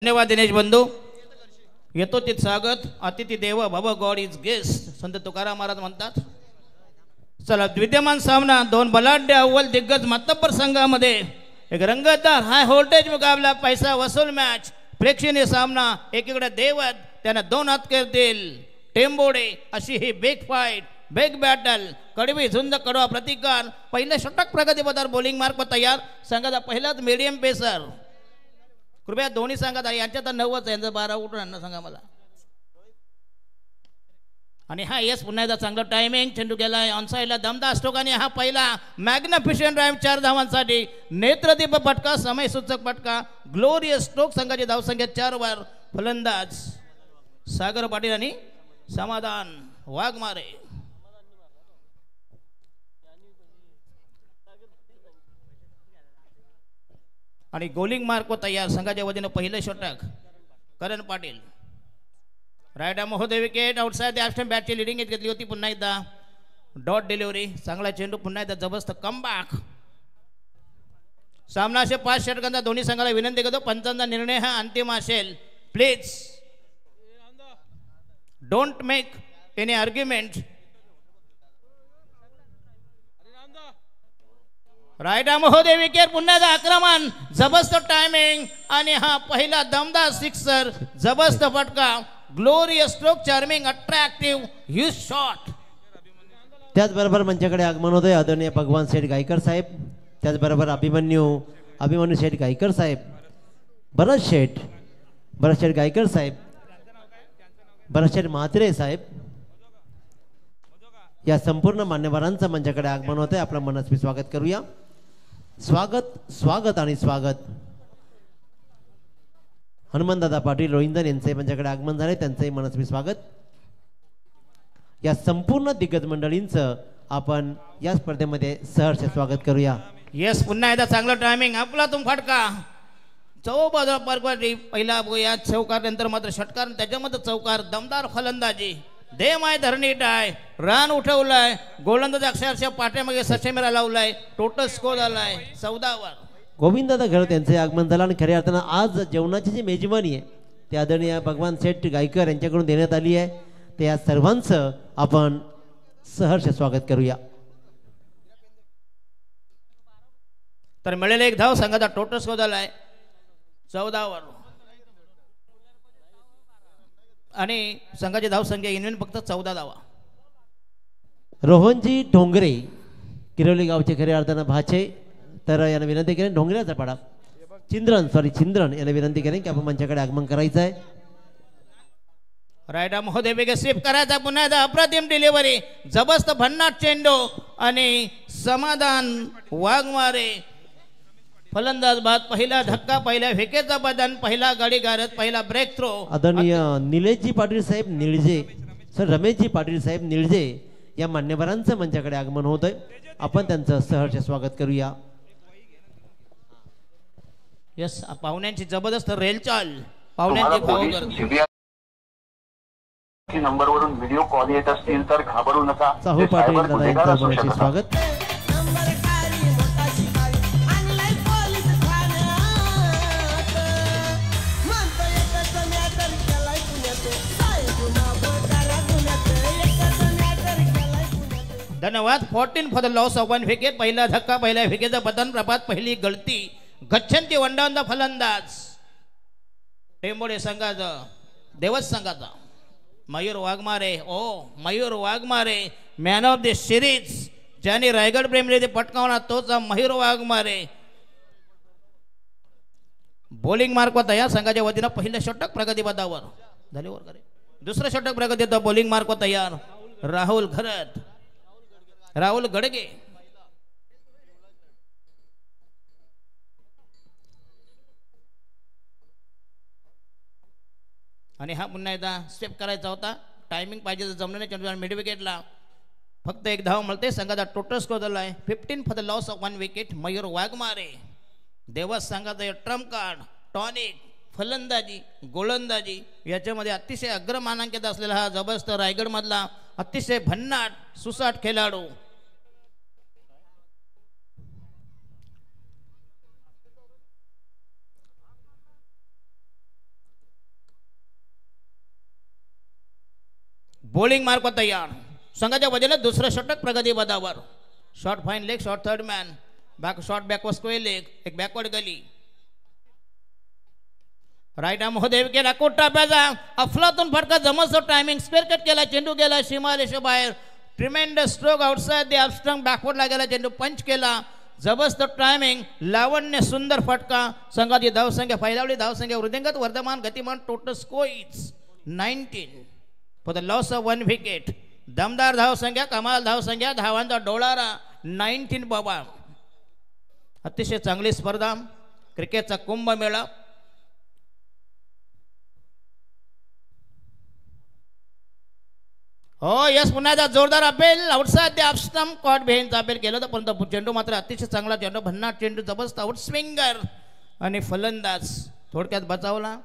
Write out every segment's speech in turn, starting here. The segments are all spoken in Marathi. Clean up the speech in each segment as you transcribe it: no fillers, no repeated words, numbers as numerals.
धन्यवाद दिनेश बंधू. येतो ते स्वागत अतिथी देव भव गॉड इज गेस्ट संत तुकाराम महाराज म्हणतात. चला विद्यमान सामना दोन बलाढ्य अव्वल दिग्गज मातब्बर संघामध्ये एक रंगतदार हाय व्होल्टेज मुकाबला पैसा वसूल मॅच प्रेक्षणीय सामना. एकीकडे देवत त्यांना दोन हात करतील टेंबोडे अशी ही बिग फाईट बिग बॅटल कडवी झुंज कडवा प्रतिकार. पहिले षटक प्रगतीपथावर बॉलिंग मार्क तयार. संघाचा पहिलाच मीडियम पेसर कृपया दोन्ही सांगा यांच्यात 9च आहे यांचं 12 उठून आणणं सांगा मला. आणि हा येस पुन्हा एकदा चांगलं टायमिंग चेंडू गेलाय ऑन साईडला दमदार स्ट्रोक आणि हा पहिला मॅग्निफिशियंट ड्राईव्ह 4 धावांसाठी नेत्रदीप फटका समय सूचक फटका ग्लोरियस स्ट्रोक. संघाची धावसंख्या 4 वर. फलंदाज सागर पाटील आणि समाधान वाघमारे. आणि गोलिंग मार्क तयार. संघाच्या वतीनं पहिलं षटक करण पाटील राईट महोदय विकेट आउटसाइड द ऑफ बॅटची लिडिंग घेतली होती. पुन्हा एकदा डॉट डिलिव्हरी चांगला चेंडू पुन्हा एकदा जबरदस्त कमबॅक. सामना असे 5 षटकांचा दोन्ही संघाला विनंती करतो पंचांचा निर्णय हा अंतिम असेल. Please don't make any argument. Right महोदय विकेट पुन्हा आक्रमण जबरदस्त टायमिंग आणि हा पहिला दमदार सिक्सर जबरदस्त फटका glorious stroke charming attractive huge shot. त्याचबरोबर मंचाकडे आगमन होते आदरणीय भगवान शेठ गायकर साहेब. त्याचबरोबर अभिमन्यू शेठ गायकर साहेब भरत शेठ गायकर साहेब भरत शेठ म्हात्रे साहेब या संपूर्ण मान्यवरांचं मंचाकडे आगमन होते. आपलं मनस्वी स्वागत करूया. स्वागत आणि स्वागत. हनुमंतदादा पाटील रोहिंदर यांचे मंचाकडे आगमन झाले त्यांचंही मनस्वी स्वागत. या संपूर्ण दिग्गज मंडळींचं आपण या स्पर्धेमध्ये सहर्ष स्वागत करूया. येस पुन्हा एकदा चांगलं टायमिंग आपला तुम फटका चौबाजूला परकवाटी पहिला या चौकार नंतर मात्र षटकार त्याच्यामध्ये चौकार दमदार फलंदाजी देम आहे धरणी टाय रन उठवलाय गोलंदाज अक्षरशः पाठ्यामागे सशेमेरा लावलाय. टोटल स्कोर झालाय 14 वर. गोविंददादा घरत यांचे आगमन झालं आणि खऱ्या अर्थानं आज जेवणाची जी मेजवानी आहे ते आदरणीय भगवान शेठ गायकर यांच्याकडून देण्यात आली आहे. ते या सर्वांचं आपण सहर्ष स्वागत करूया. तर मिळेल एक धाव संघाचा टोटल स्कोर झालाय 14 वर आणि संघाची धाव संख्या इनविन फक्त 14 धावा. रोहनजी ढोंगरे किरोली गावचे खऱ्या अर्थानं भाचे तर यांना विनंती केली ढोंगऱ्याचा पाडा चिंद्रन यांना विनंती केली की आपण मंचाकडे आगमन करायचं आहे. रायडा महोदय वेग स्वीप करायचा पुन्हा एकदा अप्रतिम डिलिव्हरी जबरदस्त भन्नाट चेंडू आणि समाधान वाघमारे फलंदाज बाद. पहिला धक्का पहिल्या फेकेचा बदन पहिला गाडी गारत पहिला ब्रेक थ्रो. आदरणीय निलेशजी पाटील साहेब निळजे सर रमेशजी पाटील साहेब निळजे या मान्यवरांचं मंचाकडे आगमन होत आहे. आपण त्यांचं सहर्ष स्वागत करूया. यस पाहुण्यांची जबरदस्त रेलचाल पाहुण्यांची नंबरवरून व्हिडिओ कॉल येत असतील तर घाबरू नका. साहू पाटील दादा यांचं स्वागत. धन्यवाद. 14 for the loss of 1 wicket. पहिला धक्का पहिल्या विकेटचं बदन प्रभात पहिली गळती गच्छंती वंडावंदा फलंदाज टेंबोडे संघाचा देवस संघाचा Mayur Waghmare man of the series ज्याने रायगड प्रेमीमध्ये पटकावला तोच मयूर वाघमारे. बॉलिंग मार्क होता या संघाच्या वतीनं पहिलं षटक प्रगतीपथावर झाले वर करे. दुसरं षटक प्रगतीत बॉलिंग मार्क तयार राहुल गडगे. आणि हा पुन्हा एकदा स्टेप करायचा होता. टायमिंग पाहिजे तर जमलं नाही चंद्र मिड विकेटला फक्त एक धाव मिळते. संघाचा टोटल स्कोर झाला आहे 15 for the loss of 1 wicket. Mayur Waghmare Devas संघाचा ट्रम्प कार्ड टॉनिक फलंदाजी गोलंदाजी याच्यामध्ये अतिशय अग्रमानांकित असलेला हा जबरदस्त रायगड मधला अतिशय भन्नाट सुसाट खेळाडू बॉलिंग मार्क तयार. संघाच्या वतीने दुसरं षटक प्रगती पदावर. Short fine leg, short third man, back short backward square leg, एक बॅकवर्ड गली. राईट आर्म महोदय केला कोट टाप्याचा अफलातून फटका जमसतो. टायमिंग स्क्वेअर कट केला, चेंडू गेला सीमारेषे बाहेर. Tremendous stroke outside the off stump, बॅकवर्डला गेला, चेंडू पंच केला. जबरदस्त टायमिंग, लावण्य, सुंदर फटका. संघाची धावसंख्या फैलावली. धावसंख्या वृद्धिंगत वर्धमान गतिमान. Total score is 19 for the loss of 1 wicket. दमदार धावसंख्या, कमाल धावसंख्या, धावांचा डोळारा 19 बाबा. अतिशय चांगली स्पर्धा, क्रिकेटचा कुंभमेळा. हो यस, पुन्हा एकदा जोरदार appeal. Outside the off stump, caught behind appeal केलं होतं, परंतु चेंडू मात्र अतिशय चांगला चेंडू, भन्नाट चेंडू, जबरदस्त आउट स्विंगर आणि फलंदाज थोडक्यात बचावला.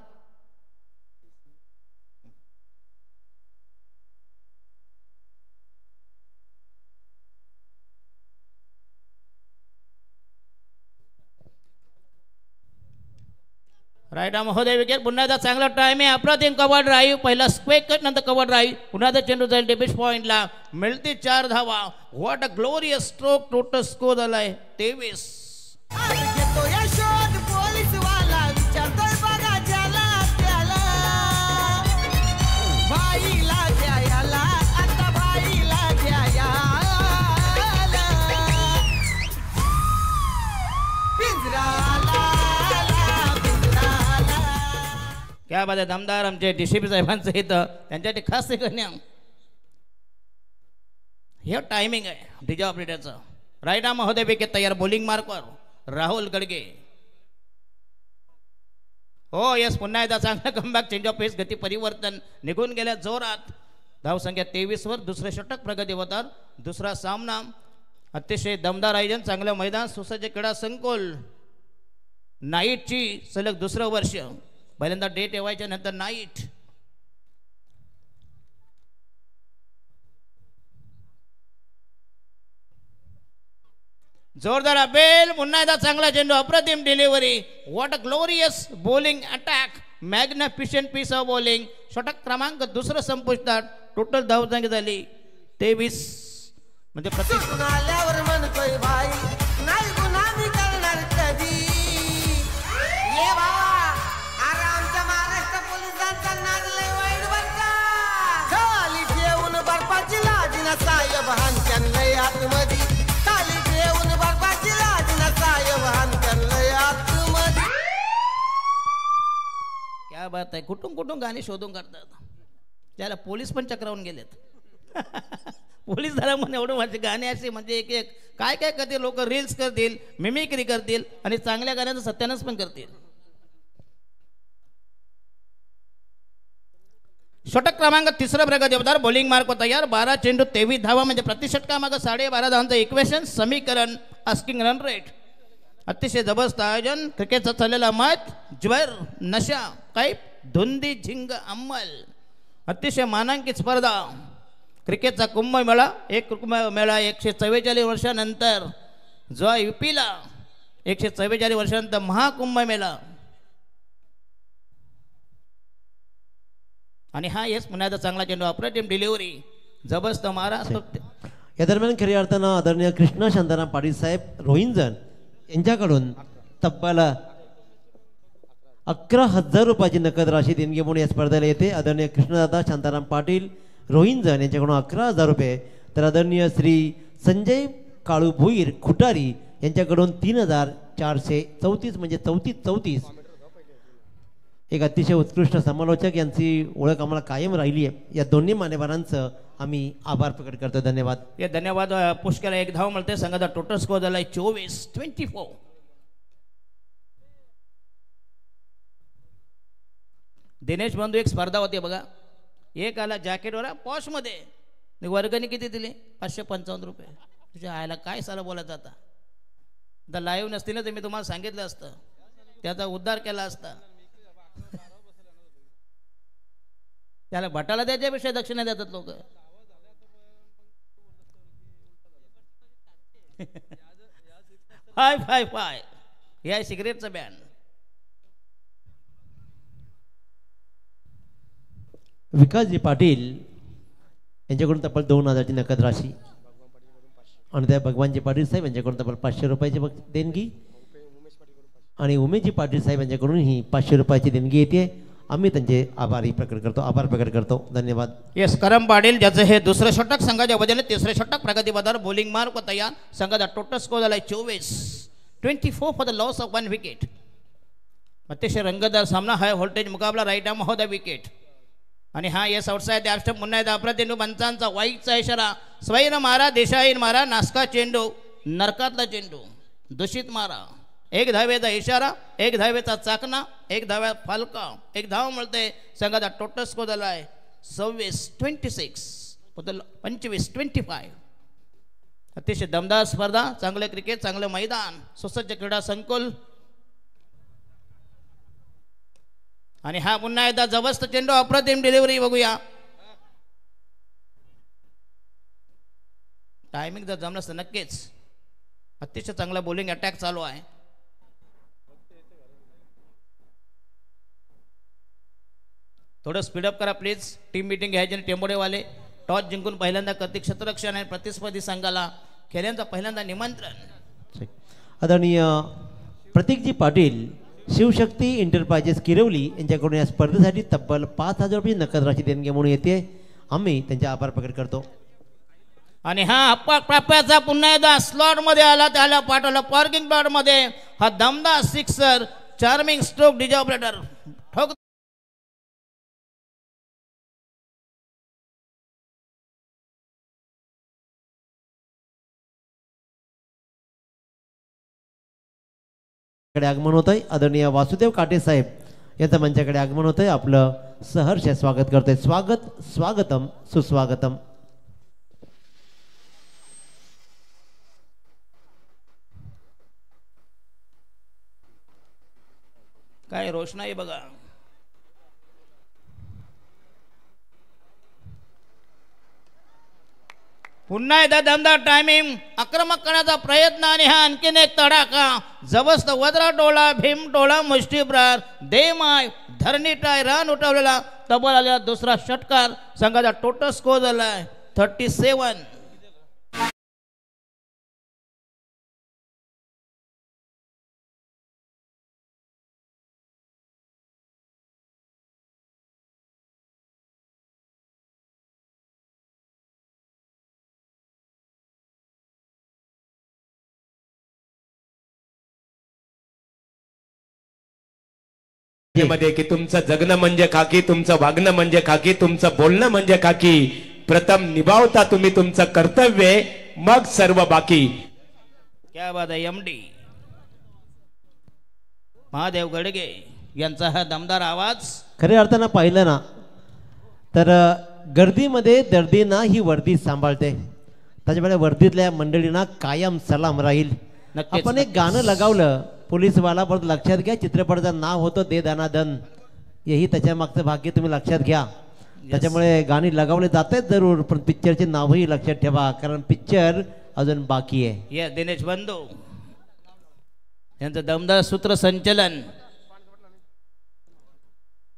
राईट आर्म महोदय विकेट. पुन्हा एकदा चांगला टाइम आहे. अप्रतिम कव्हर ड्राईव्ह, पहिला स्क्वेक कट नंतर कव्हर ड्राईव्ह. पुन्हा एकदा चेंडू जाईल डेबिश पॉइंटला, मिळते 4 धावा. What a glorious stroke. Total score झालाय 23. क्या बात आहे. दमदार आमचे DCP साहेबांचं इथं त्यांच्यासाठी खास करण्या हे टायमिंग आहे डीजे ऑपरेटरचं. राईट आर्म महोदय विकेट तयार. बॉलिंग मार्कवर राहुल गडगे. हो यस, पुन्हा एकदा चांगला कमबॅक, चेंज ऑफ पेस, गती परिवर्तन, निघून गेल्या जोरात. धावसंख्या 23 वर. दुसरे षटक प्रगती होतात. दुसरा सामना. अतिशय दमदार आयोजन, चांगलं मैदान, सुसज्ज क्रीडा संकुल. नाईटची सलग दुसरं वर्ष. पहिल्यांदा डे ठेवायच्या, नंतर नाईट. जोरदार अपेल. पुन्हा एकदा चांगला चेंडू, अप्रतिम delivery. What a glorious bowling attack, magnificent piece of bowling. षटक क्रमांक दुसरं संपुष्टात. टोटल धावसंख्या झाली 23. म्हणजे म्हणतोय भाई नाही गुन्हा मी करणार कधी. ये बाबा, अरे आमच्या महाराष्ट्र पोलिसांचा नाद लय वाईट बरका. खाली ठेवून बर्फाची लाजीना साहेब हानक्यान लय आतमधी. खाली ठेवून बर्फाची लाजीना साहेब हानक्यान लय आतमधी. क्या बात आहे. कुठून कुठून गाणी शोधून काढतात. त्याला पोलीस पण चक्रावून गेलेत. पोलीस झाला म्हणून एवढं माझे गाणे असे म्हणजे एक एक काय काय करतील लोक. रील्स करतील, मिमिक्री करतील आणि चांगल्या गाण्याचं सत्यानाश पण करतील. षटक क्रमांक तिसरा प्रगती होणार. बॉलिंग मार्क तयार. 12 चेंडू 23 धावा, म्हणजे प्रतिषटकामागं 12.5 धावांचं इक्वेशन समीकरण. Asking run rate. अतिशय जबरदस्त आयोजन. क्रिकेटचा चाललेला मत, ज्वर, नशा, कैप, धुंदी, झिंग, अंमल. अतिशय मानांकित स्पर्धा. क्रिकेटचा कुंभमेळा. एक कुंभमेळा 144 वर्षानंतर. जो UPला 144 वर्षानंतर महाकुंभमेळा. आणि हा येस, पुन्हा एकदा चांगला चेंडू, अप्रतिम डिलिव्हरी, जबरदस्त मारा. या दरम्यान खऱ्या अर्थानं आदरणीय कृष्णा शांताराम पाटील साहेब रोहिंजन यांच्याकडून तब्बल 11,000 रुपयाची नकद राशी देणगी म्हणून या स्पर्धेला येते. आदरणीय कृष्णदादा शांताराम पाटील रोहिंजन यांच्याकडून 11,000 रुपये. तर आदरणीय श्री संजय काळू भुईर खुटारी यांच्याकडून 3,434 म्हणजे 34. एक अतिशय उत्कृष्ट समालोचक यांची ओळख आम्हाला कायम राहिली आहे. या दोन्ही मान्यवरांचं आम्ही आभार प्रकट करतो. धन्यवाद. या धन्यवाद. पुष्कळ एक धाव मिळते. संघाचा टोटल स्कोर झाला 24. दिनेश बंधू एक स्पर्धा होती बघा. एक आला जॅकेटवर पॉश मध्ये. वर्गणी किती दिली? 555 रुपये. तुझ्या आयला काय साला बोलायचं आता. तर लाईव्ह नसते ना तर मी तुम्हाला सांगितलं असतं, त्याचा उद्धार केला असता. त्याला भटाला द्यायच्यापेक्षा दक्षिणा देतात लोक. फाय फाय फाय या सिगरेटचा बॅन. विकासजी पाटील यांच्याकडून तब्बल 2000ची नकद राशी आणि त्या भगवानजी पाटील साहेब यांच्याकडून तब्बल 500 रुपयाची देणगी आणि उमेशजी पाटील साहेब यांच्याकडून ही 500 रुपयाची देणगी येते. आम्ही त्यांचे आभार प्रकट करतो. धन्यवाद. येस, करम पाटील ज्याचं हे दुसरं षटक संघाच्या वजने, तिसरे षटक प्रगतीपथावर बॉलिंग मार्क तयार. संघाचा टोटल स्कोर झाला 24 for the loss of 1 wicket. अतिशय रंगतदार सामना, हाय व्होल्टेज मुकाबला, right arm off the wicket. आणि हा येस आउटसाइड ॲपस्टप पुन्हा एकदा अप्रतिम पंचांचा वाईटचा इशारा. स्वैर मारा, देशाईन मारा, नासका चेंडू, नरकातला चेंडू, दूषित मारा. 1 धावेचा इशारा, 1 धावेचा चाकणा, 1 धाव्या फालका, 1 धाव मिळते. संघाचा टोटल स्कोर झाला आहे 25-25. अतिशय दमदार स्पर्धा, चांगलं क्रिकेट, चांगलं मैदान, सुसज्ज क्रीडा संकुल. आणि हा पुन्हा एकदा जबरदस्त चेंडू, अप्रतिम डिलिव्हरी. बघूया टायमिंग जर जमलं तर नक्कीच अतिशय चांगला बॉलिंग अटॅक चालू आहे. थोडं स्पीडअप करा प्लीज. टीम मीटिंग घ्यायची आणि टेंबोडेवाले टॉस जिंकून पहिल्यांदा करते क्षेत्ररक्षण आणि प्रतिस्पर्धी संघाला खेळण्याचं पहिल्यांदा निमंत्रण. आदरणीय प्रतीकजी पाटील, शिवशक्ती एंटरप्राइजेस किरवली यांच्याकडून या स्पर्धेसाठी तब्बल 5000 रुपये नकद राशी देणगी म्हणून येते. आम्ही त्यांचे आभार प्रकट करतो. आणि हा हप्पा प्राप्याचा पुन्हा एकदा स्लॉट मध्ये आला, त्याला पाठवलं पार्किंग प्लॉट मध्ये. हा दमदार sixer, charming stroke, DJ operator ठोक. आगमन होत आहे. आदरणीय वासुदेव काटे साहेब यांचं मंचाकडे आगमन होत आहे. आपलं सहर्ष स्वागत करतोय. स्वागतम सुस्वागतम. काय रोषणाई बघा. पुन्हा एकदा दमदार टायमिंग, आक्रमक करण्याचा प्रयत्न आणि हा आणखीन एक तडाखा. जबरदस्त वज्रा टोळा, भीम टोळा, मुष्टीप्रार, देमाय, धरणी टाय, रन उठवलेला, तब्बल आलेला दुसरा षटकार. संघाचा टोटल स्कोर झालाय 37. मध्ये की तुमचं जगणं म्हणजे खाकी, तुमचं वागणं म्हणजे खाकी, तुमचं बोलणं म्हणजे खाकी. प्रथम निभावता तुम्ही तुमचं कर्तव्य, मग सर्व बाकी. क्या बात आहे. एमडी महादेव गडगे यांचा हा दमदार आवाज. खऱ्या अर्थानं पाहिलं ना तर गर्दीमध्ये दर्दींना ही वर्दी सांभाळते. त्याच्यामुळे वर्दीतल्या मंडळींना कायम सलाम राहील. आपण एक गाणं लगावलं पोलीसवाला, परत लक्षात घ्या चित्रपटाचं नाव होतं दे दाना दन. यही त्याच्या मागचं भाग्य तुम्ही लक्षात घ्या. त्याच्यामुळे गाणी लगावले जात आहेत जरूर, पण पिक्चरचे नावही लक्षात ठेवा, कारण पिक्चर अजून बाकी आहे. येस, दिनेश बंधू यांचं दमदार सूत्रसंचलन.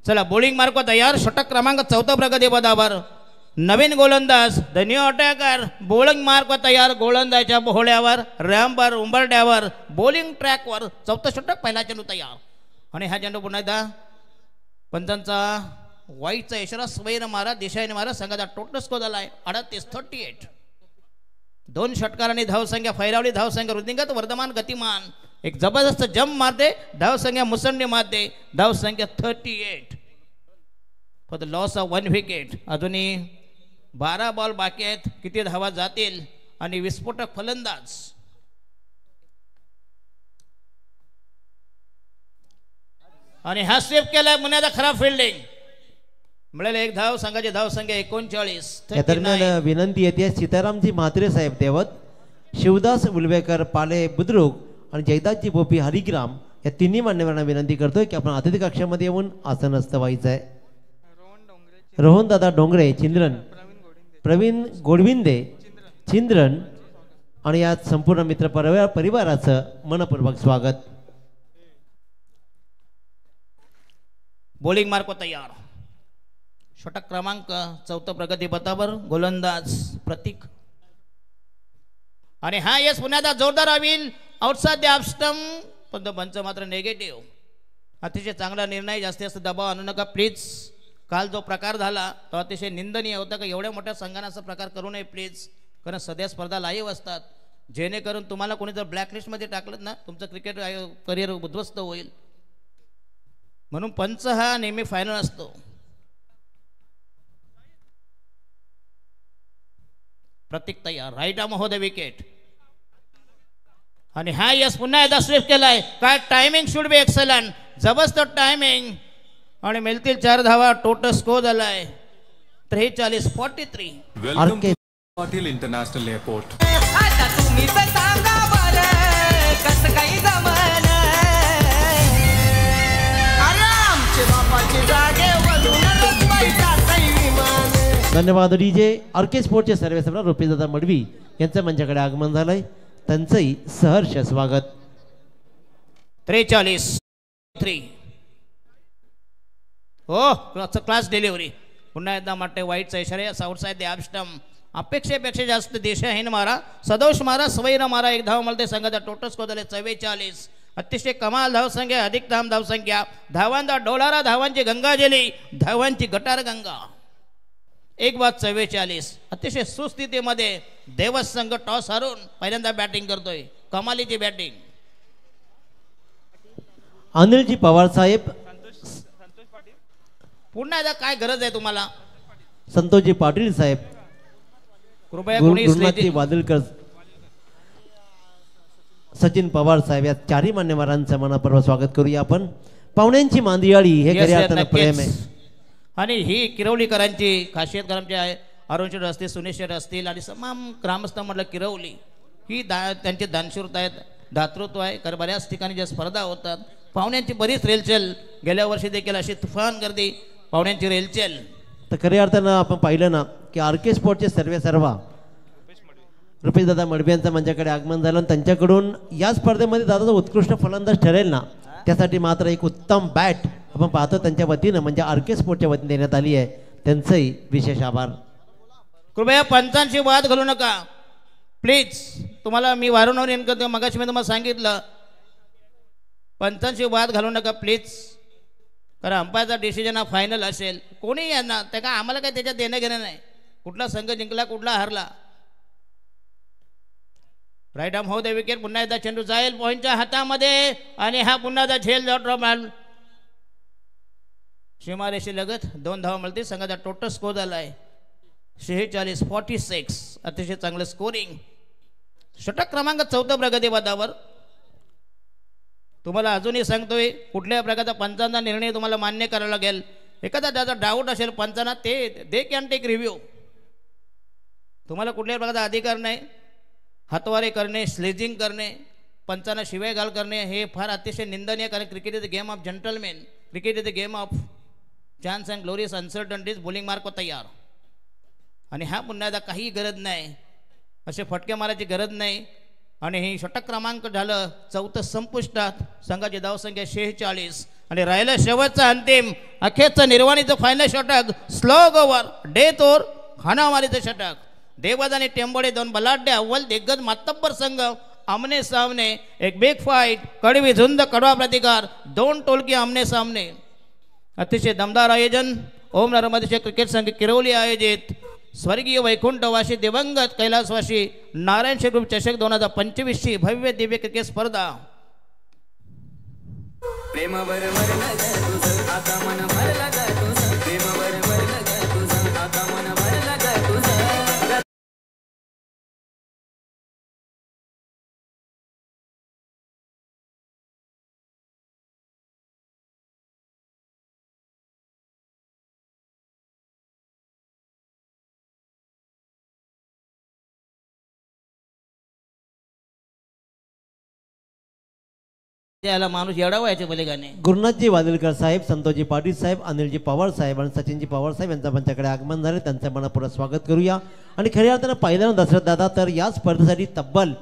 चला बॉलिंग मार्क तयार. षटक क्रमांक 14 प्रगती पदावर. नवीन गोलंदाज the new attacker. Bowling mark तयार. गोलंदाजच्या बोहळ्यावर, रॅम्पवर, उंबरट्यावर, बॉलिंग ट्रॅकवर. 14 षटक, पहिला चेंडू तयार. आणि हा चेंडू पुन्हा एकदा पंचांचा वाईटचा इशारा. स्वैर मारा, दिशाईने मारा. संघाचा टोटल स्कोर झाला आहे 38. 2 षटकार आणि धावसंख्या फैरावली. धावसंख्या वृद्धिंगत, वर्धमान, गतिमान. एक जबरदस्त जम्प मारते, धावसंख्या मुसंडी मारते. धावसंख्या 38 for the loss of 1 wicket. अजूनही 12 बॉल बाकी आहेत. किती धावा जातील. आणि विस्फोटक फलंदाज आणि हा स्वीप केलाय. पुण्याचा खराब फिल्डिंग मिळेल 1 धाव. संघाची धावसंख्या 39. या दरम्यान विनंती येते सीतारामजी म्हात्रे साहेब देवत, शिवदास उलवेकर पाले बुद्रुक आणि जयदासजी बोपी हरिग्राम या तिन्ही मान्यवरांना विनंती करतोय की आपण अतिथी कक्षामध्ये येऊन आसनस्थ व्हायचं आहे. रोहन दादा डोंगरे चिंद्रन, प्रवीण गोडविंदे चिंद्रन आणि या संपूर्ण मित्र परिवाराचं मनपूर्वक स्वागत. बॉलिंग मार्क तयार. षटक क्रमांक 4 प्रगतीपथावर गोलंदाज प्रतीक. आणि हा यस पुन्हा जोरदार होईल आउटसाइड द ऑफ स्टंप, पण पंच मात्र नेगेटिव्ह. अतिशय चांगला निर्णय, जास्त दबाव आणू नका प्लीज. काल जो प्रकार झाला तो अतिशय निंदनीय होता. का एवढ्या मोठ्या संघाने असा प्रकार करू नये प्लीज, कारण सध्या स्पर्धा लाईव्ह असतात. जेणेकरून तुम्हाला कोणी जर ब्लॅकलिस्टमध्ये टाकलं ना तुमचं क्रिकेट करिअर उद्ध्वस्त होईल. म्हणून पंच हा नेहमी फायनल असतो. प्रतीक तयार, right arm over the wicket. आणि हा यस पुन्हा एकदा स्विफ्ट केलाय. काय टायमिंग शुड बी एक्सलंट, जबरदस्त टायमिंग. आणि मिळतील 4 धावा. टोटल स्कोर झालाय 43-43. Welcome to Patil international airport. आता तुम्ही तर सांगा बरं कसं काही जमलं. अरे आमचे बापाचे जागे वळून पैसा काही विमान. धन्यवाद डीजे. आरके स्पोर्टचे सर्वेसर्वा रुपेशदादा मडवी यांचं मंचाकडे आगमन झालंय, त्यांचंही सहर्ष स्वागत. 43-3. हो क्लास डिलिव्हरी. पुन्हा एकदा वाटते वाईटचा इशारा. Outside the off stump. अपेक्षेपेक्षा जास्त दिशाहीन मारा, सदोष मारा, सवयीनं मारा. 1 धाव मिळते. संघाचा टोटल स्कोर झाले 44. अतिशय कमाल धावसंख्या, अधिक धावसंख्या. धावांचा डोलारा, धावांची गंगाजली, धावांची गटार गंगा. 1/44. अतिशय सुस्थितीमध्ये देवस संघ टॉस हारून पहिल्यांदा बॅटिंग करतोय. कमालीची बॅटिंग. अनिलजी पवार साहेब, पुन्हा एकदा काय गरज आहे तुम्हाला? संतोषजी पाटील साहेब, कृपया कोणी गुरुनाथजी वादलकर, सचिन पवार साहेब या चारही मान्यवरांचं मनपूर्वक स्वागत करूया आपण. पाहुण्यांची मांदियाळी हे खऱ्या अर्थानं प्रेम आहे. आणि ही किरवलीकरांची खासियत करांचे आहे. अरुण शेठ असतील, सुनील शेठ असतील आणि तमाम ग्रामस्थ म्हटलं किरवली ही त्यांचे दानशूरता आहेत, दातृत्व आहे. कारण बऱ्याच ठिकाणी ज्या स्पर्धा होतात पाहुण्यांची बरीच रेलचेल. गेल्या वर्षी देखील अशी तुफान गर्दी, पाहुण्यांची रेलचेल. तर खऱ्या अर्थानं आपण पाहिलं ना की आरके स्पोर्टचे सर्वेसर्वा रुपेशदादा मडवी यांचं माझ्याकडे आगमन झालं. आणि त्यांच्याकडून या स्पर्धेमध्ये दादाचा उत्कृष्ट फलंदाज ठरेल ना त्यासाठी मात्र एक उत्तम बॅट आपण पाहतो त्यांच्या वतीनं म्हणजे आरके स्पोर्टच्या वतीने देण्यात आली आहे. त्यांचंही विशेष आभार. कृपया पंचांशी वाद घालू नका प्लीज. तुम्हाला मी वारंवार येऊन करतो, मगाशी मी तुम्हाला सांगितलं पंचांशी वाद घालू नका प्लीज. कारण अंपायरचा डिसिजन हा फायनल असेल. कोणी यांना त्या का आम्हाला काय त्याच्यात देणं घेणं नाही. कुठला संघ जिंकला कुठला हारला. Right arm over the wicket. पुन्हा एकदा चेंडू जाईल पॉईंटच्या हातामध्ये आणि हा पुन्हा एकदा झेल ड्रॉप. सीमारेषे लगत 2 धावा मिळतील. संघाचा टोटल स्कोर झाला आहे 46-46. अतिशय चांगलं स्कोरिंग. षटक क्रमांक 4 प्रगतीपथावर. तुम्हाला अजूनही सांगतोय कुठल्याही प्रकारचा पंचांचा निर्णय तुम्हाला मान्य करावा लागेल. एखादा त्याचा डाऊट असेल पंचांना दे कॅन टेक रिव्ह्यू. तुम्हाला कुठल्याही प्रकारचा अधिकार नाही. हातवारे करणे, स्लेजिंग करणे, पंचांना शिवाय घाल करणे हे फार अतिशय निंदनीय. कारण cricket is the game of gentleman. Cricket is the game of chance and glorious uncertainties. Bowling mark तयार. आणि हा पुन्हा एकदा काही गरज नाही, असे फटके मारायची गरज नाही. आणि हे षटक क्रमांक झालं 4 संपुष्टात. संघाची धावसंख्या 46. आणि राहिलं शेवटचा अंतिम अखेरचं निर्वाणीचं फायनल षटक. स्लो ओव्हर डेथ ओव्हर हाणामारीचं षटक. देवद आणि टेंबोडे 2 बलाढ्य अव्वल दिग्गज मातब्बर संघ आमने सामने. एक बिग फाईट, कडवी झुंज, कडवा प्रतिकार, 2 टोलकी आमने सामने. अतिशय दमदार आयोजन. ओम नर्मदेश्वर क्रिकेट संघ किरवली आयोजित स्वर्गीय वैकुंठवासी दिवंगत कैलासवासी नारायण शेठ ग्रुप चषक 2025 ची भव्य दिव्य क्रिकेट स्पर्धा. प्रेमावर मरलं ग तुझं आता मन भरलं ग तुझं. प्रेमावर मरलं ग तुझं आता मन भरलं ग तुझं. त्याला माणूस एवढा व्हायचे भले गाणे. गुरुनाथजी वादलकर साहेब, संतोषजी पाटील साहेब, अनिलजी पवार साहेब आणि सचिनजी पवार साहेब यांचं पंचाकडे आगमन झाले. त्यांचं मनपूर्वक स्वागत करूया. आणि खऱ्या अर्थानं पाहिलं ना दशरथ दादा तर या स्पर्धेसाठी तब्बल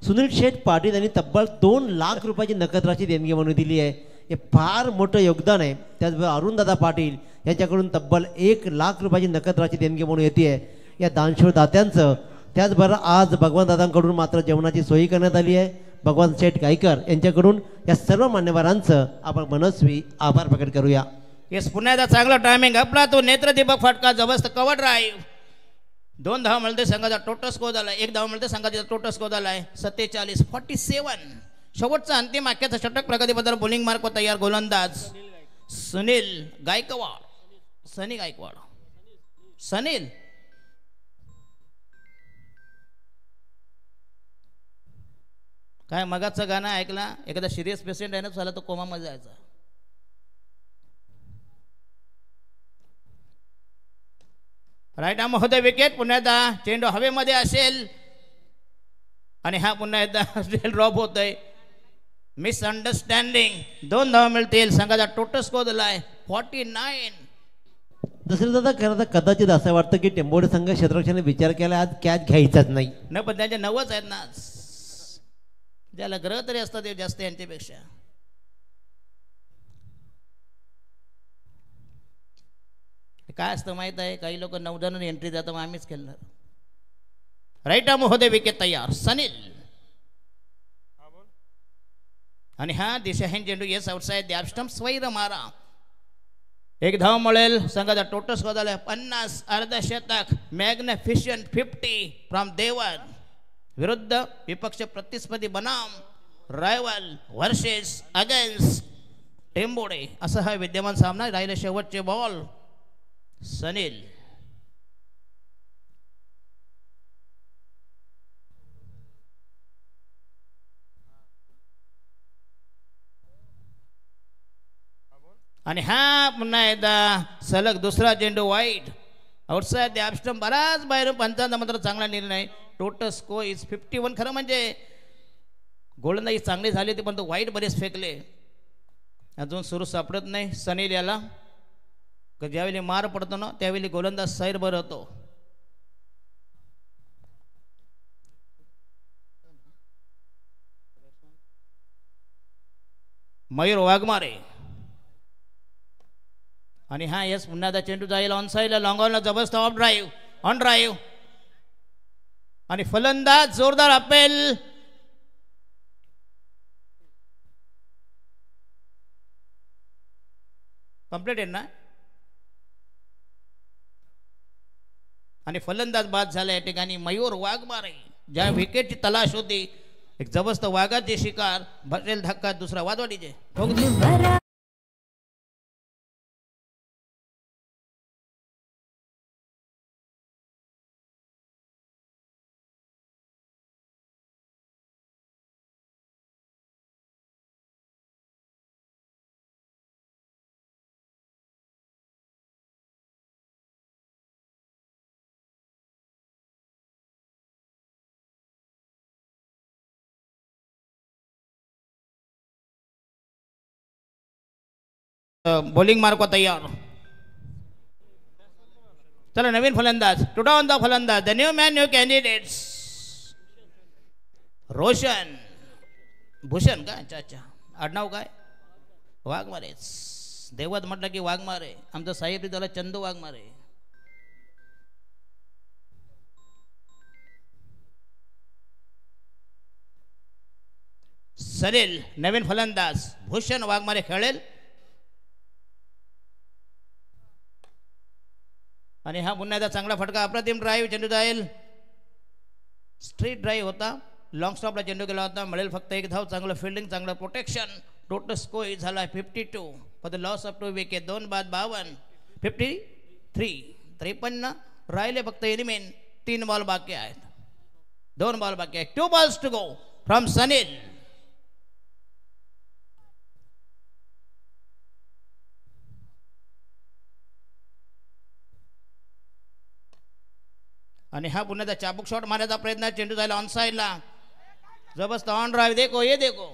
सुनील शेठ पाटील यांनी तब्बल 2 लाख रुपयाची नकद राशी देणगी म्हणून दिली आहे. हे फार मोठं योगदान आहे. त्याचबरोबर अरुणदादा पाटील यांच्याकडून तब्बल 1,00,000 रुपयाची नकद राशी देणगी म्हणून येते. या दानशूर दात्यांचं त्याचबरोबर आज भगवान दादांकडून मात्र जेवणाची सोयी करण्यात आली आहे. भगवान शेठ गायकर यांच्याकडून या सर्व मान्यवरांचं आपण मनस्वी आभार प्रकट करूया. येस पुन्हा एकदा चांगला टायमिंग आपला तो नेत्रदीपक फटका जबरदस्त कव्हर ड्राईव्ह 2 धाव मिळते संघाचा टोटल स्कोर झाला 1 धाव मिळते संघाचा टोटल स्कोर झाला आहे 47-47. शेवटचा अंतिम आख्याचा षटक प्रगतीबद्दल बॉलिंग मार्क तयार गोलंदाज सुनील गायकवाड. सनी गायकवाड सनील काय मगाचं गाणं ऐकला एखादा सिरियस पेशंट आहे ना झाला तो कोमामध्ये जायचा. राईट आर्म होते विकेट. पुन्हा एकदा चेंडू हवेमध्ये असेल आणि हा पुन्हा एकदा ड्रॉप होतोय. मिसअंडरस्टँडिंग 2 धावा मिळतील संघाचा टोटल स्कोर दिला आहे 49. दुसरं दादा खरं तर कदाचित असं वाटतं की टेंबोडे संघ क्षेत्ररक्षणाने विचार केला आज कॅच घ्यायचाच नाही. न पण त्यांच्या 9च आहेत ना ज्याला ग्रह तरी असतात ते जास्त यांच्यापेक्षा. काय असतं माहित आहे काही लोक 9 जणांनी एंट्री जातं मग आम्हीच खेळणार. राईट आर्म होते विकेट तयार सनील आणि हा दिशाहीन चेंडू येस आउटसाइड द स्टंप स्वैर मारा. 1 धाव मिळेल संघाचा टोटल स्कोर झाला 50. अर्धशतक मॅग्निफिशंट 50 फ्रॉम देवन विरुद्ध विपक्ष प्रतिस्पर्धी बनाम रायवल वर्सेस अगेन्स्ट टेंबोडे असा हा विद्यमान सामना राहिला. शेवटचे बॉल सनील आणि हा पुन्हा एकदा सलग दुसरा चेंडू वाईट आउटसाइड द स्टंप बराच बाहेर पंचांचा मात्र चांगला निर्णय. Total score is 51. खरं म्हणजे गोलंदाजी चांगली झाली होती पण तो वाईट बरेच फेकले. अजून सुरू सापडत नाही सनील याला. ज्यावेळी मार पडतो ना त्यावेळी गोलंदाज सैरभर होतो. मयूर वाघमारे आणि हा येस पुन्हा एकदा चेंडू जाईल ऑन साईडला लॉंग ऑनला जबरदस्त ऑफ ड्राईव्ह ऑन ड्राईव्ह आणि फलंदाज जोरदार अपेल. कंप्लीट आहे ना आणि फलंदाज बाद झाला. या ठिकाणी मयूर वाघमारे ज्या विकेटची तलाश होती एक जबरदस्त वाघाचे शिकार भरेल धक्का दुसरा वादवाडीचे बॉलिंग मार्क तयार. चला नवीन फलंदाज टुडा ऑन द फलंदाज the new man new candidates Roshan Bhushan का अच्छा अच्छा आडनाव काय वाघमारेच. देवत म्हटलं की वाघमारे. आमचा साहेब त्याला चंदू वाघमारे. सनील नवीन फलंदाज भूषण वाघमारे खेळेल आणि हा पुन्हा एकदा चांगला फटका अप्रतिम ड्राईव्ह चेंडू जाईल. स्ट्रीट ड्राईव्ह होता लॉंग स्टॉपला चेंडू गेला होता. मिळेल फक्त 1 धाव. चांगलं फिल्डिंग चांगलं प्रोटेक्शन. टोटल स्कोर झाला 52 for the loss of 2 wicket. 2 बाद 52 53 राहिले फक्त एलिमेन. 3 बॉल बाकी आहेत. 2 बॉल बाकी आहेत. 2 balls to go from Sunil. आणि हा पुन्हा त्या चाबूक शॉट मारण्याचा प्रयत्न. चेंडू जायला ऑन साईडला जबरदस्त ऑन ड्राईव्ह. देखो ये देखो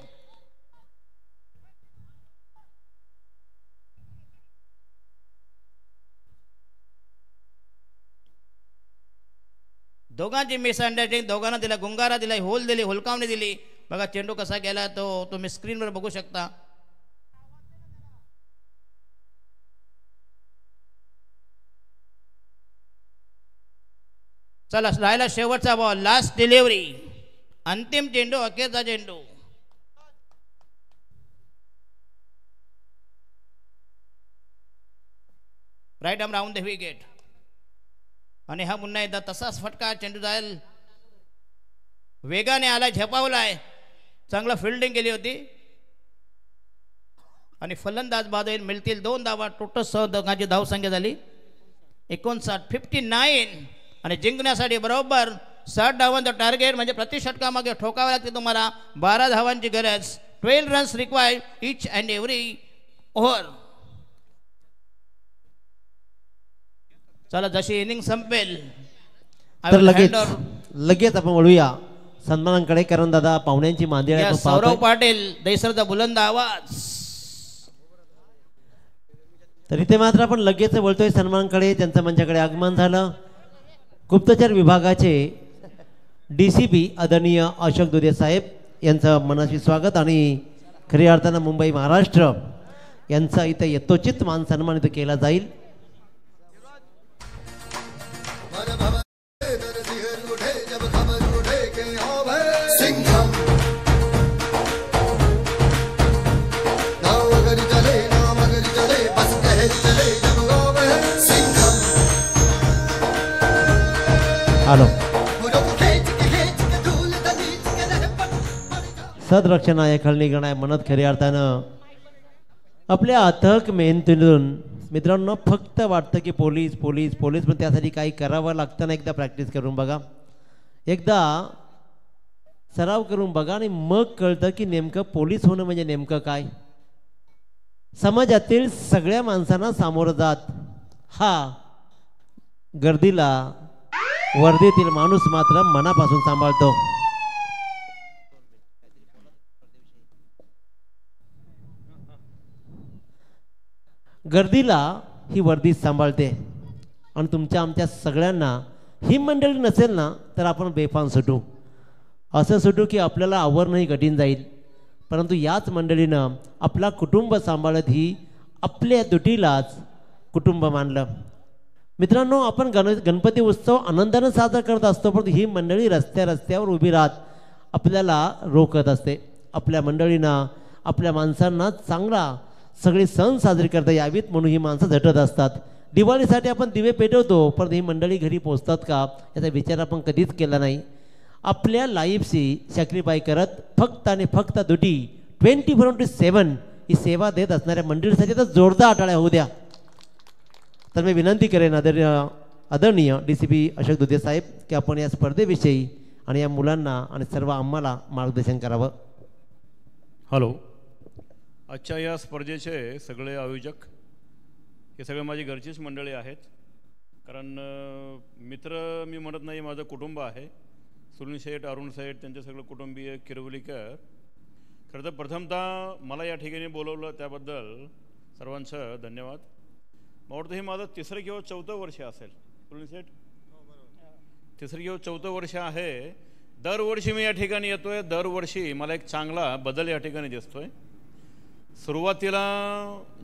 दोघांची मिसअंडरस्टँडिंग. दोघांना दिला गुंगारा दिला होल दिली हुलकावणी दिली. बघा चेंडू कसा गेला तो तुम्ही स्क्रीनवर बघू शकता. चला राहिला शेवटचा बॉल, लास्ट डिलिव्हरी, अंतिम चेंडू, अखेरचा चेंडू. Right arm round the wicket. आणि हा पुन्हा एकदा तसाच फटका, चेंडू जाईल वेगाने आलाय, झेपावलाय, चांगला फिल्डिंग केली होती आणि फलंदाज बाद होईल. मिळतील 2 धावा. टोटल 6 धावांची धावसंख्या झाली 59, 59. आणि जिंकण्यासाठी बरोबर 60 धावांचं टार्गेट, म्हणजे प्रति षटकामागे ठोकावे लागते तुम्हाला 12 धावांची गरज. 12 runs required each and every over. चला जशी इनिंग संपेल तर लगेच आपण वळूया सन्मानांकडे, कारण दादा पाहुण्यांची मांदियाळी आपण सौरव पाहतोय. पाटील दैसरचा बुलंद आवाज. तर इथे मात्र आपण लगेच वळतोय सन्मानांकडे. त्यांचं मंचाकडे आगमन झालं. गुप्तचर विभागाचे DCP आदरणीय अशोक दुधे साहेब यांचं मनाशी स्वागत आणि खऱ्या अर्थानं मुंबई महाराष्ट्र यांचा इथे यथोचित मान सन्मान इथे केला जाईल. हॅलो, सदरक्षणाय खळणीगणाय म्हणत खऱ्या अर्थानं आपल्या अथक मेहनतीतून मित्रांनो फक्त वाटतं की पोलीस पोलीस पोलीस, पण त्यासाठी काही करावं लागतं ना. एकदा प्रॅक्टिस करून बघा, एकदा सराव करून बघा आणि मग कळतं की नेमकं पोलीस होणं म्हणजे नेमकं काय. समाजातील सगळ्या माणसांना सामोरं जात हा गर्दीला वर्दीतील माणूस मात्र मनापासून सांभाळतो. गर्दीला ही वर्दी सांभाळते आणि तुमच्या आमच्या सगळ्यांना ही मंडळी नसेल ना तर आपण बेफाम सुटू. असं सुटू की आपल्याला आवरणंही कठीण जाईल, परंतु याच मंडळीनं आपला कुटुंब सांभाळत ही आपल्या दुटीलाच कुटुंब मानलं. मित्रांनो, आपण गणपती उत्सव आनंदानं साजरा करत असतो, परंतु ही मंडळी रस्त्यावर उभी राहत आपल्याला रोखत असते. आपल्या मंडळींना आपल्या माणसांना चांगला सगळे सण साजरे करता यावीत म्हणून ही माणसं झटत असतात. दिवाळीसाठी आपण दिवे पेटवतो, पण ही मंडळी घरी पोचतात का याचा विचार आपण कधीच केला नाही. आपल्या लाईफशी सॅक्रिफाय करत फक्त आणि फक्त दुटी 24/7 ही सेवा देत असणाऱ्या मंडळीसाठी तर जोरदार टाळ्या होऊ द्या. तर मी विनंती करेन आदरणीय DCP अशोक दुधे साहेब की आपण या स्पर्धेविषयी आणि या मुलांना आणि सर्व आम्हाला मार्गदर्शन करावं. हॅलो, आजच्या या स्पर्धेचे सगळे आयोजक हे सगळे माझी घरचीच मंडळी आहेत. कारण मित्र मी म्हणत नाही, माझं कुटुंब आहे. सुनील शेठ, अरुण शेठ, त्यांचे सगळं कुटुंबीय, किरवलीकर. खरं तर प्रथमतः मला या ठिकाणी बोलवलं त्याबद्दल सर्वांचं धन्यवाद. मला वाटतं हे माझं 3रं किंवा 4थं वर्ष असेल. सुनील शेठ, 3रं किंवा 4थं वर्ष आहे. दरवर्षी मी या ठिकाणी येतो आहे. दरवर्षी मला एक चांगला बदल या ठिकाणी दिसतो आहे. सुरुवातीला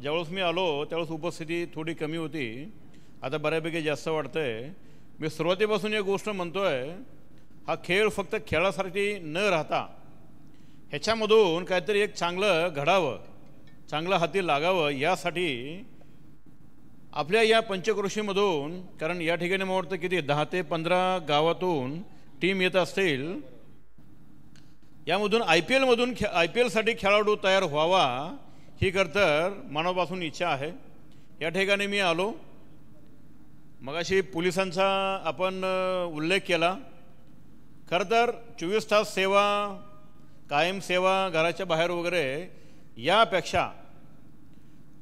ज्यावेळेस मी आलो त्यावेळेस उपस्थिती थोडी कमी होती, आता बऱ्यापैकी जास्त वाटतं आहे. मी सुरुवातीपासून एक गोष्ट म्हणतो आहे, हा खेळ फक्त खेळासाठी न राहता ह्याच्यामधून काहीतरी एक चांगलं घडावं, चांगलं हाती लागावं यासाठी आपल्या या पंचक्रोशीमधून, कारण या ठिकाणी मला वाटतं किती 10 ते 15 गावातून टीम येत असतील, यामधून IPLसाठी खेळाडू तयार व्हावा ही तर मनापासून इच्छा आहे. या ठिकाणी मी आलो. मगाशी पोलिसांचा आपण उल्लेख केला. खरं तर 24 तास सेवा, कायम सेवा, घराच्या बाहेर वगैरे यापेक्षा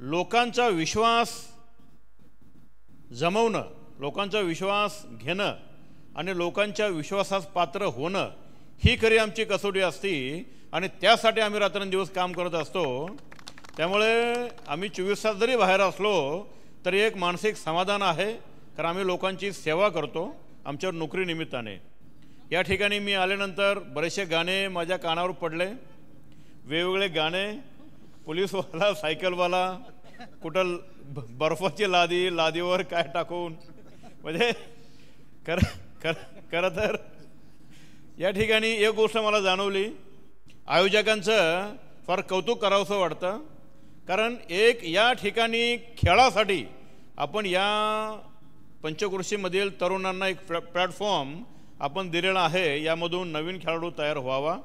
लोकांचा विश्वास जमवणं, लोकांचा विश्वास घेणं आणि लोकांच्या विश्वासास पात्र होणं ही खरी आमची कसोटी असती आणि त्यासाठी आम्ही रात्रंदिवस काम करत असतो. त्यामुळे आम्ही 24 तास जरी बाहेर असलो तरी एक मानसिक समाधान आहे, कारण आम्ही लोकांची सेवा करतो आमच्या नोकरीनिमित्ताने. या ठिकाणी मी आल्यानंतर बरेचसे गाणे माझ्या कानावर पडले, वेगवेगळे गाणे. पोलीसवाला, सायकलवाला, कुठं बर्फाची लादीवर काय टाकून, म्हणजे खरं तर या ठिकाणी एक गोष्ट मला जाणवली, आयोजकांचं फार कौतुक करावंसं वाटतं. कारण एक या ठिकाणी खेळासाठी आपण या पंचक्रोशीमधील तरुणांना एक प्लॅटफॉर्म आपण दिलेला आहे. यामधून नवीन खेळाडू तयार व्हावा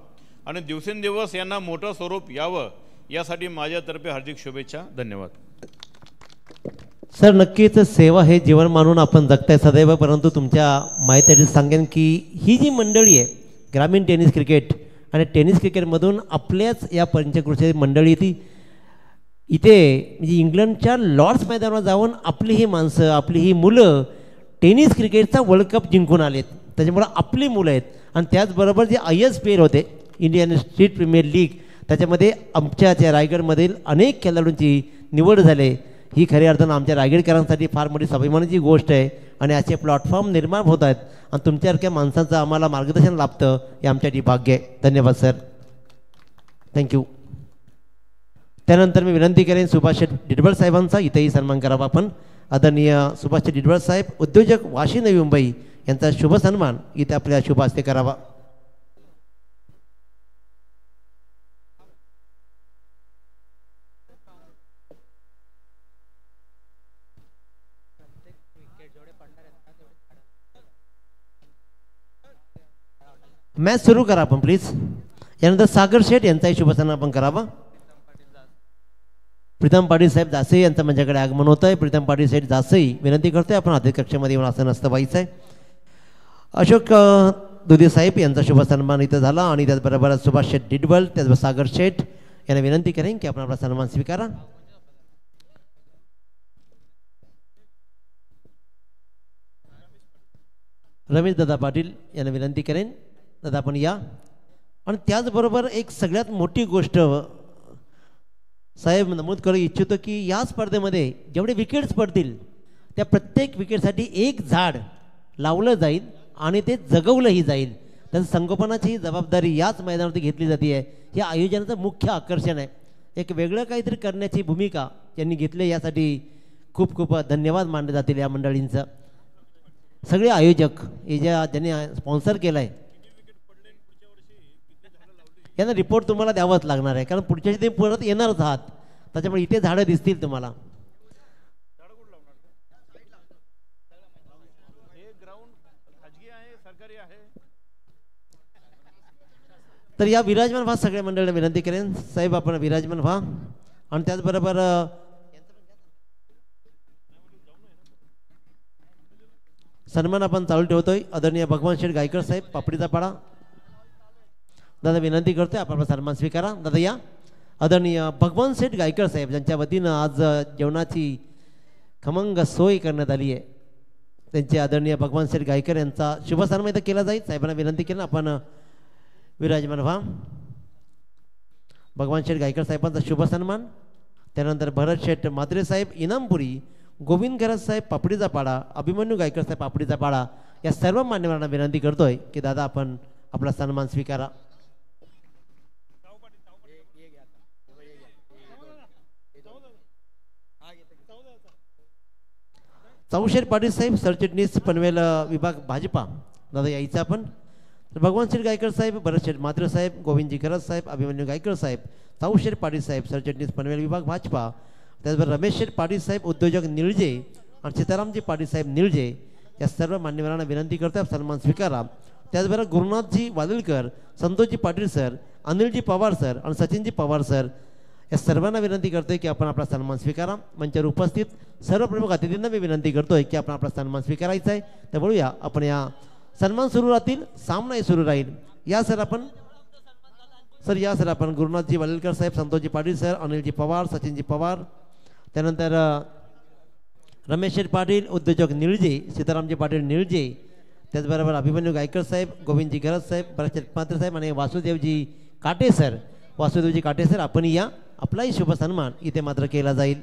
आणि दिवसेंदिवस यांना मोठं स्वरूप यावं, यासाठी माझ्यातर्फे हार्दिक शुभेच्छा. धन्यवाद. सर, नक्कीच सेवा हे जीवन मानून आपण जगताय सदैव. परंतु तुमच्या माहितीसाठी सांगेन की ही जी मंडळी आहे ग्रामीण टेनिस क्रिकेट आणि टेनिस क्रिकेटमधून आपल्याच या पंचक्रोशी मंडळी ती इथे म्हणजे इंग्लंडच्या लॉर्ड्स मैदानावर जाऊन आपली ही माणसं, आपली ही मुलं टेनिस क्रिकेटचा वर्ल्ड कप जिंकून आलेत. त्याच्यामुळं आपली मुलं आहेत. आणि त्याचबरोबर जे ISPL होते, इंडियन स्ट्रीट प्रीमियर लीग, त्याच्यामध्ये आमच्या रायगडमधील अनेक खेळाडूंची निवड झाली. ही खऱ्या अर्थानं आमच्या रायगडकरांसाठी फार मोठी स्वाभिमानाची गोष्ट आहे. आणि असे प्लॅटफॉर्म निर्माण होत आहेत आणि तुमच्यासारख्या माणसांचं आम्हाला मार्गदर्शन लाभतं हे आमच्यासाठी भाग्य आहे. धन्यवाद सर, थँक्यू. त्यानंतर मी विनंती करेन सुभाष डिडबळ साहेबांचा इथेही सन्मान करावा. आपण आदरणीय सुभाष डिडबळ साहेब, उद्योजक, वाशी, नवी मुंबई, यांचा शुभ सन्मान इथे आपल्या शुभ हस्ते करावा. मॅच सुरू करा आपण प्लीज. यानंतर सागर शेठ यांचाही शुभ सन्मान आपण करावा. प्रीतम पाटील साहेब जासई यांचं माझ्याकडे आगमन होतं आहे. प्रीतम पाटील साहेब जासई विनंती करतोय आपण आधी कक्षामध्ये येऊन असं नसतं व्हायचं आहे. अशोक दुधी साहेब यांचा शुभ सन्मान इथं झाला. आणि त्याचबरोबर सुभाष शेठ डिडबल, त्याचबरोबर सागर शेठ यांना विनंती करेन की आपण आपला सन्मान स्वीकारा. रमेश दादा पाटील यांना विनंती करेन, दादा आपण या. आणि त्याचबरोबर एक सगळ्यात मोठी गोष्ट साहेब नमूद करू इच्छितो की या स्पर्धेमध्ये जेवढे विकेट्स पडतील त्या प्रत्येक विकेटसाठी एक झाड लावलं जाईल आणि ते जगवलंही जाईल. त्याचं संगोपनाची जबाबदारी याच मैदानावरती घेतली जाते आहे. हे आयोजनाचं मुख्य आकर्षण आहे. एक वेगळं काहीतरी करण्याची भूमिका त्यांनी घेतली, यासाठी खूप खूप धन्यवाद मानले जातील या मंडळींचं. सगळे आयोजक हे ज्यांनी स्पॉन्सर केलं आहे यांना रिपोर्ट तुम्हाला द्यावाच लागणार आहे, कारण पुढच्या ते परत येणारच आहात. त्याच्यामुळे इथे झाडं दिसतील तुम्हाला. तर या विराजमान व्हा, सगळ्या मंडळींना विनंती करेन साहेब आपण विराजमान व्हा. आणि त्याचबरोबर सन्मान आपण चालू ठेवतोय. आदरणीय भगवान शेठ गायकर साहेब, पापडीचा पाडा, दादा विनंती करतोय आपण सन्मान स्वीकारा. दादा या. आदरणीय भगवान शेठ गायकर साहेब ज्यांच्या वतीनं आज जेवणाची खमंग सोय करण्यात आली आहे, त्यांचे आदरणीय भगवान शेठ गायकर यांचा शुभ सन्मान इथं केला जाईल. साहेबांना विनंती केली आपण विराजमान व्हा. भगवान शेठ गायकर साहेबांचा शुभ सन्मान. त्यानंतर भरत शेठ मात्रे साहेब इनामपुरी, गोविंद घरात साहेब पापडीचा पाडा, अभिमन्यू गायकर साहेब पापडीचा पाडा, या सर्व मान्यवरांना विनंती करतोय की दादा आपण आपला सन्मान स्वीकारा. चौशेठ पाटील साहेब सरचिटणीस पनवेल विभाग भाजपा, दादा यायचं आपण. तर भगवान शेठ गायकर साहेब, भरत शेठ मात्र साहेब, गोविंदजी खरत साहेब, अभिमन्यू गायकर साहेब, चौशेठ पाटील साहेब सरचिटणीस पनवेल विभाग भाजपा, त्याचबरोबर रमेश शेठ पाटील साहेब उद्योजक निळजे आणि सीतारामजी पाटील साहेब निळजे, या सर्व मान्यवरांना विनंती करतो सन्मान स्वीकारा. त्याचबरोबर गुरुनाथजी वादळकर, संतोषजी पाटील सर, अनिलजी पवार सर आणि सचिनजी पवार सर, या सर्वांना विनंती करतोय की आपण आपला सन्मान स्वीकारा. मंचावर उपस्थित सर्व प्रमुख अतिथींना मी विनंती करतोय की आपण आपला सन्मान स्वीकारायचा आहे. तर बोलूया आपण या सन्मान सुरू राहतील, सामनाही सुरू राहील. या सर आपण या सर आपण गुरुनाथजी वालेलकर साहेब, संतोषजी पाटील सर, अनिलजी पवार, सचिनजी पवार, त्यानंतर रमेश शेठ पाटील उद्योजक निळजे, सीतारामजी पाटील निळजे, त्याचबरोबर अभिमन्यू गायकर साहेब, गोविंदजी घरत साहेब, भरत शेठ पात्र साहेब आणि वासुदेवजी काटे सर, वासुदेवजी काटे सर आपण या. आपलाही शुभ सन्मान इथे मात्र केला जाईल.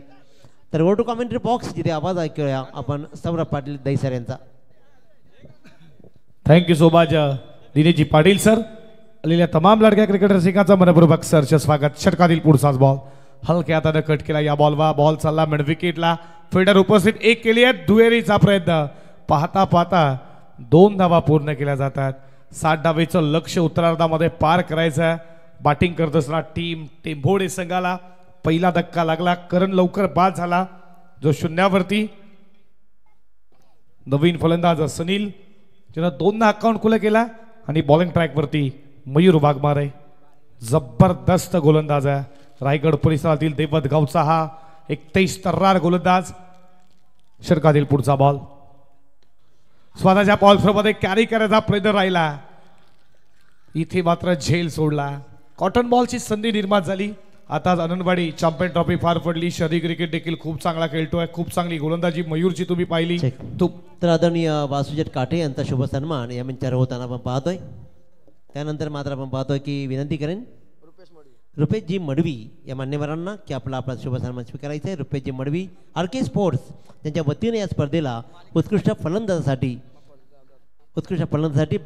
तर गो टू कॉमेंट्री बॉक्स जिथे आवाज ऐकूया आपण सौरभ पाटील दैसर यांचा. Thank you so much दिनेशजी Patil sir. आलेल्या तमाम लढक्या क्रिकेटर रसिकांचा मनपूर्वक सरचे स्वागत. षटकातील पुढचाच बॉल हलक्या हाताने कट केला. या बॉल चालला मिड विकेटला. फिल्डर उपस्थित एक केली आहे, दुहेरीचा प्रयत्न पाहता पाहता 2 धावा पूर्ण केल्या जातात. 7 धावेचं लक्ष उत्तरार्धामध्ये पार करायचं आहे. बॅटिंग करत असताना टीम टेंभोडे संघाला पहिला धक्का लागला. करण लवकर बाद झाला जो शून्यावरती. नवीन फलंदाज सुनील ज्यानं 2 अकाउंट खुला केला आणि बॉलिंग ट्रॅकवरती मयूर वाघमारे जबरदस्त गोलंदाज आहे. रायगड परिसरातील देवतगावचा हा 31 तर्रार गोलंदाज. षटकातील पुढचा बॉल स्वतःच्या बॉलमध्ये कॅरी करायचा प्रयत्न राहिला. इथे मात्र झेल सोडला. कॉटन बॉलची संधी निर्माण झाली. आता आनंदवाडी चॅम्पियन ट्रॉफी पार पडली. शहरी क्रिकेट देखील खूप चांगला खेळतोय. खूप चांगली गोलंदाजी मयूरची तुम्ही पाहिली. तर आदरणीय वासुदेव काटे यांचा शुभ सन्मान या मंचावर होताना आपण पाहतोय. त्यानंतर मात्र आपण पाहतोय की विनंती करेन रुपेशजी मडवी या मान्यवरांना की आपला शुभ सन्मान स्वीकारायचा आहे. रुपेशजी मडवी आरके स्पोर्ट्स त्यांच्या वतीने या स्पर्धेला उत्कृष्ट फलंदाजासाठी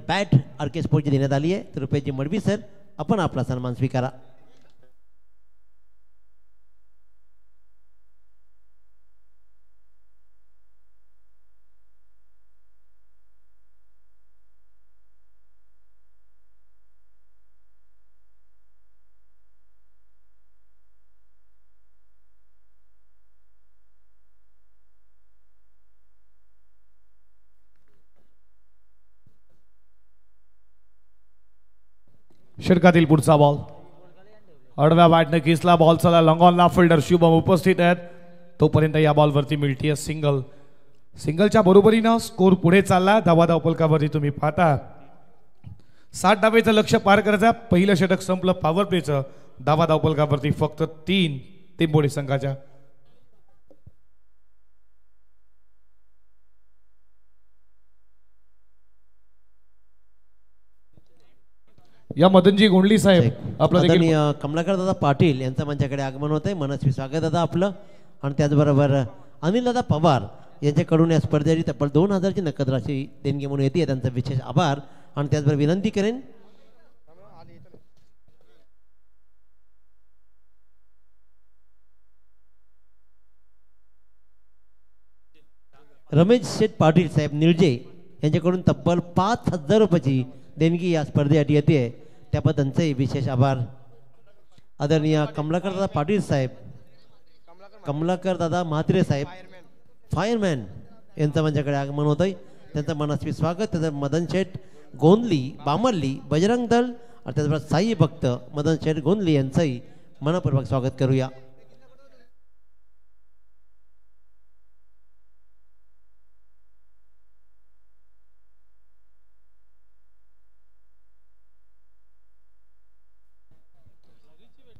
बॅट आरके स्पोर्टची देण्यात आली आहे. तर रुपेशजी मडवी सर आपण आपला सन्मान स्वीकारा. षटकातील पुढचा बॉल आडव्या बॅटने किसला. बॉल चला लॉंग ऑनला. फिल्डर शुभम उपस्थित आहेत. तोपर्यंत या बॉलवरती मिळते सिंगल. सिंगलच्या बरोबरीनं स्कोर पुढे चालला. धावा धावपलकावरती तुम्ही पाहता 7 धावेचं लक्ष पार करायचं. पहिलं षटक संपलं पॉवर प्लेचं. धावा धावपलकावरती फक्त 3 टेंभोडे संघाच्या. या मदनजी गोंडली साहेब आपलं देखील कमलाकर दादा पाटील यांचं मंचाकडे आगमन होत आहे. मनस्वी स्वागत दादा आपलं. आणि त्याचबरोबर अनिल दादा पवार यांच्याकडून या स्पर्धेची तब्बल 2000ची नकद राशी देणगी म्हणून येते. त्यांचा विशेष आभार. आणि त्याचबरोबर विनंती करेन रमेश शेठ पाटील साहेब निळजे यांच्याकडून तब्बल 5000 रुपयाची देणगी या स्पर्धेसाठी येते. त्याबद्दल त्यांचे विशेष आभार. आदरणीय कमलाकर दादा पाटील साहेब, कमलाकर दादा म्हात्रे साहेब फायरमॅन यांचं माझ्याकडे आगमन होत आहे. त्यांचं मनस्वी स्वागत. त्याचं मदन शेठ गोंदली बामर्ली बजरंग दल आणि त्याचबरोबर साई भक्त मदन शेठ गोंदली यांचंही मनपूर्वक स्वागत करूया.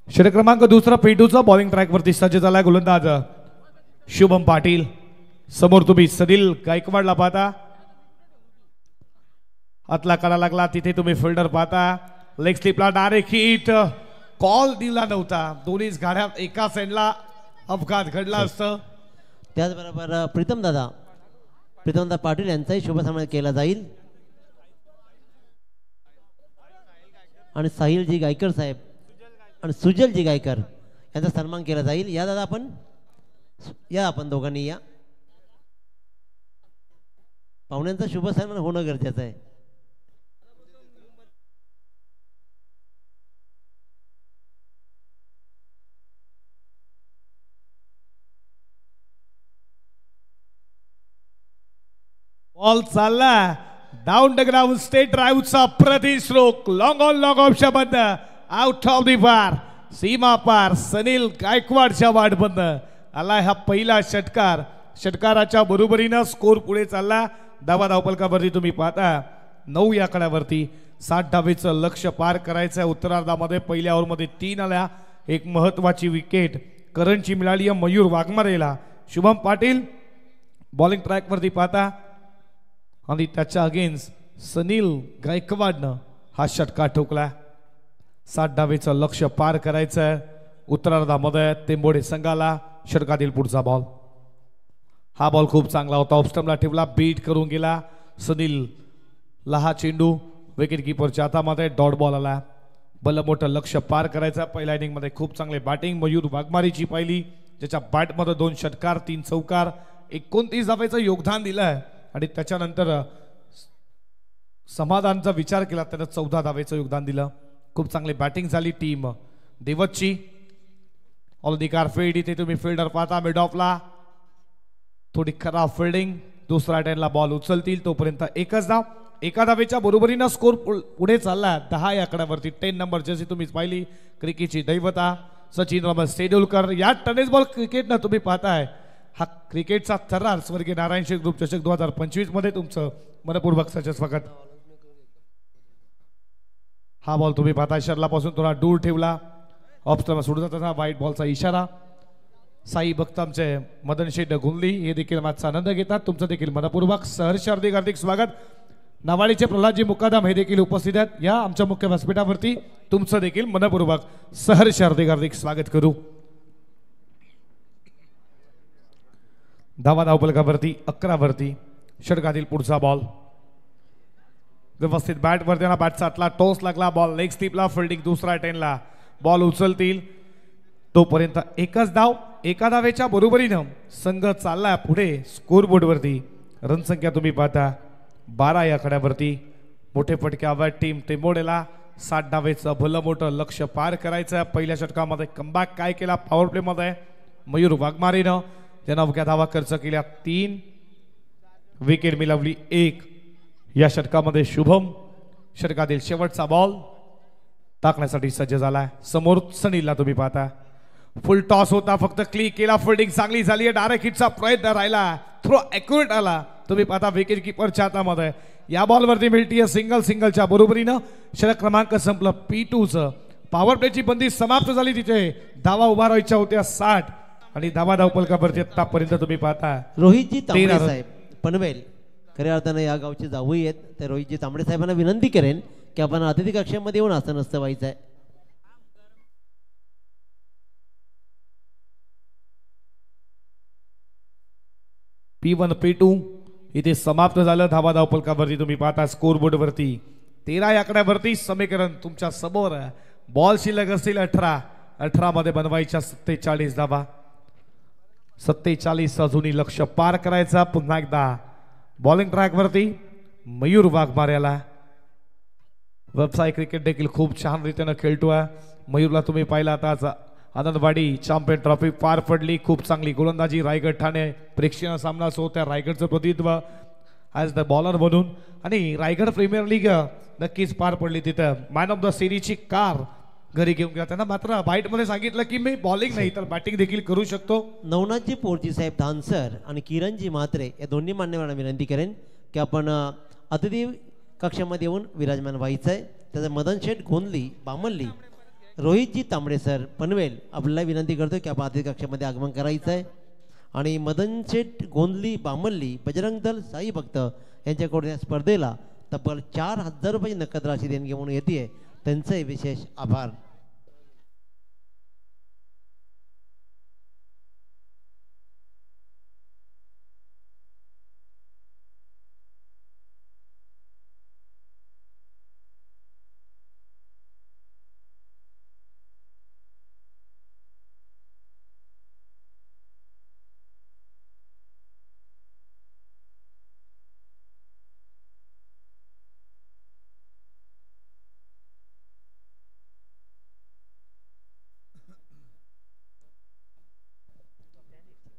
षटक क्रमांक 2 पेटूचा बॉलिंग ट्रॅक वरती सज्ज झालाय गोलंदाज शुभम पाटील. समोर तुम्ही सनील गायकवाडला पाहता. हातला कडा लागला तिथे तुम्ही फिल्डर पाहता. लेग स्लिपला डायरेक्ट हिट. कॉल दिला नव्हता. दोन्हीच गाड्या एका साईडला अपघात घडला असतं. त्याचबरोबर प्रीतम दादा पाटील यांचाही शुभ सन्मान केला जाईल. आणि साहिलजी गायकर साहेब आणि सुजलजी गायकर यांचा सन्मान केला जाईल. या दादा आपण दोघांनी या. पाहुण्यांचा शुभ सन्मान होणं गरजेचं आहे. बॉल चालला डाऊन द ग्राउंड. स्टेट ड्राईव्हचा प्रतिस्ट्रोक लॉंग ऑन लॉंग ऑप्शन बंद आउट ऑफ दी पार सीमा पार. सनील गायकवाडच्या वाटबंद आला हा पहिला षटकार. षटकाराच्या बरोबरीनं स्कोर पुढे चालला. धावा धावपलकावरती तुम्ही पाहता 9 या कड्यावरती. 60 धावेचं लक्ष पार करायचं आहे. उत्तरार्धामध्ये पहिल्या ओव्हरमध्ये 3 आल्या. एक महत्वाची विकेट करणची मिळाली आहे मयूर वाघमारेला. शुभम पाटील बॉलिंग ट्रॅकवरती पाहता आणि त्याच्या अगेन्स्ट सनील गायकवाडनं हा षटकार ठोकला. 60 धावेचं लक्ष पार करायचं आहे उत्तरार्धामध्ये टेंभोडे संघाला. षटकातील पुढचा बॉल. हा बॉल खूप चांगला होता. ऑफस्टंपला ठेवला. बीट करून गेला सनील. लहा चेंडू विकेट किपरच्या हातामध्ये. डॉट बॉल आला. भलं मोठं लक्ष पार करायचं. पहिल्या इनिंगमध्ये खूप चांगले बॅटिंग मयूर वाघमारीची पाहिली. ज्याच्या बॅटमध्ये 2 षटकार 3 चौकार 29 धावेचं योगदान दिलं आहे. आणि त्याच्यानंतर समाधानचा विचार केला त्यानं 14 धावेचं योगदान दिलं. खूप चांगली बॅटिंग झाली टीम देवतची. ऑलदिकार फील्ड इथे तुम्ही फिल्डर पाहता मिड ऑफला थोडी खराब फिल्डिंग. दुसऱ्या टेनला बॉल उचलतील तोपर्यंत एकच धाव. एका धावेच्या बरोबरीनं स्कोर पुढे चालला 10 या आकड्यावरती. 10 नंबर जशी तुम्ही पाहिली क्रिकेटची दैवता सचिन रमेश तेंडुलकर. या टेनिस बॉल क्रिकेटनं तुम्ही पाहताय हा क्रिकेटचा थरार स्वर्गीय नारायण शेठ ग्रुप चषक 2025 मध्ये तुमचं मनपूर्वक सच स्वागत. हा बॉल तुम्ही पाहता शरलापासून थोडा दूर ठेवला. ऑफ स्टंप सोडून जाताना व्हाईट बॉलचा इशारा. साई भक्त आमचे मदन शेठ गुंदली हे देखील मॅचचा आनंद घेतात. तुमचं देखील मनपूर्वक सहर्ष हार्दिक हार्दिक स्वागत. नवाडीचे प्रल्हादजी मुकादम हे देखील उपस्थित आहेत या आमच्या मुख्य व्यासपीठावरती. तुमचं देखील मनपूर्वक सहर्ष हार्दिक हार्दिक स्वागत करू. धावा धावपलकावरती 11 वरती. षटकातील पुढचा बॉल व्यवस्थित बॅट वरती बॅटचा आतला टॉस लागला. बॉल लेग स्लिपला फिल्डिंग दुसऱ्या 10ला बॉल उचलतील तोपर्यंत एकच धाव. एका धावेच्या बरोबरीनं संघ चालला पुढे स्कोरबोर्डवरती. रनसंख्या तुम्ही पाहता 12 या आकड्यावरती. मोठे फटके हव्यात टीम टेंबोडेला. 60 धावेचं भलं मोठं लक्ष पार करायचं. पहिल्या षटकामध्ये कमबॅक काय केला पॉवर प्ले मध्ये मयूर वाघमारेनं. त्यानं अवघ्या धावा खर्च केल्या 3 विकेट मिळवली 1 या षटकामध्ये. शुभम षटकातील शेवटचा बॉल टाकण्यासाठी सज्ज झालाय. समोर सनीलला तुम्ही पाहता फुल टॉस होता फक्त क्लिक केला. फिल्डिंग चांगली झाली. डायरेक्ट हिटचा प्रयत्न राहिला. थ्रो ॲक्युरेट आला. तुम्ही पाहता विकेट किपरच्या हातामध्ये. या बॉलवरती मिळतीये सिंगलच्या बरोबरीनं षटक क्रमांक संपलं. P2चं पॉवर प्लेची बंदी समाप्त झाली. तिथे धावा उभा राहायच्या होत्या 60 आणि धावा धावपलकावरती आतापर्यंत तुम्ही पाहता रोहितजी तांबडे साहेब पनवेल खऱ्या अर्थानं या गावचे जावई आहेत. तर रोहितजी तांबडे साहेबांना विनंती करेन की आपण अतिथी कक्षामध्ये येऊन असं नसतं व्हायचं आहे. P1 P2 इथे समाप्त झालं. धावा धावपलकावरती तुम्ही पाहता स्कोरबोर्डवरती 13 या आकड्यावरती समीकरण तुमच्या समोर. बॉल शिल्लक असतील 18 मध्ये बनवायच्या 47 धावा. 47 अजूनही लक्ष पार करायचा. पुन्हा एकदा बॉलिंग ट्रॅकवरती मयूर वाघमाऱ्याला. व्यवसाय क्रिकेट देखील खूप छान रीतीनं खेळतोय. मयूरला तुम्ही पाहिला आता आनंदवाडी चॅम्पियन ट्रॉफी पार पडली. खूप चांगली गोलंदाजी. रायगड ठाणे प्रेक्षणीय सामना असो त्या रायगडचं प्रतिनिधित्व ॲज द बॉलर म्हणून आणि रायगड प्रीमियर लीग नक्कीच पार पडली. तिथं मॅन ऑफ द सिरीजची कार घरी घेऊन गेला. त्यांना मात्र बाईटमध्ये सांगितलं की मी बॉलिंग नाही तर बॅटिंग देखील करू शकतो. नवनाथजी पोरजी साहेब धानसर आणि किरणजी म्हात्रे या दोन्ही मान्यवरांना विनंती करेन की आपण अतिथी कक्षामध्ये येऊन विराजमान व्हायचं आहे. त्याचं मदन शेठ गोंदली बामल्ली रोहितजी तांबडे सर पनवेल आपल्याला विनंती करतो की आपण अतिथी कक्षामध्ये आगमन करायचं आहे. आणि मदन शेठ गोंदली बामल्ली बजरंग दल साई भक्त यांच्याकडून या स्पर्धेला तब्बल 4000 रुपये नकद राशी देणगी म्हणून येते. त्यांचे विशेष आभार.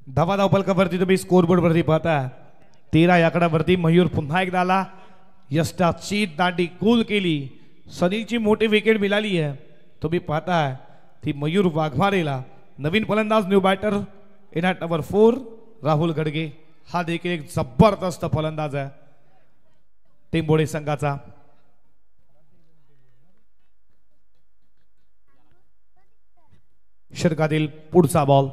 धावा धावपलकावरती तुम्ही स्कोरबोर्डवरती पाहता 13 या आकड्यावरती मयूर पुन्हा एकदा आला. यष्टाची दांडी कूल केली. सनीलची मोठी विकेट मिळाली आहे. तुम्ही पाहता ती मयूर वाघमारेला. नवीन फलंदाज new batter in at number 4 Rahul Gadge. हा देखील एक जबरदस्त फलंदाज आहे टेंबोडे संघाचा. षटकातील पुढचा बॉल.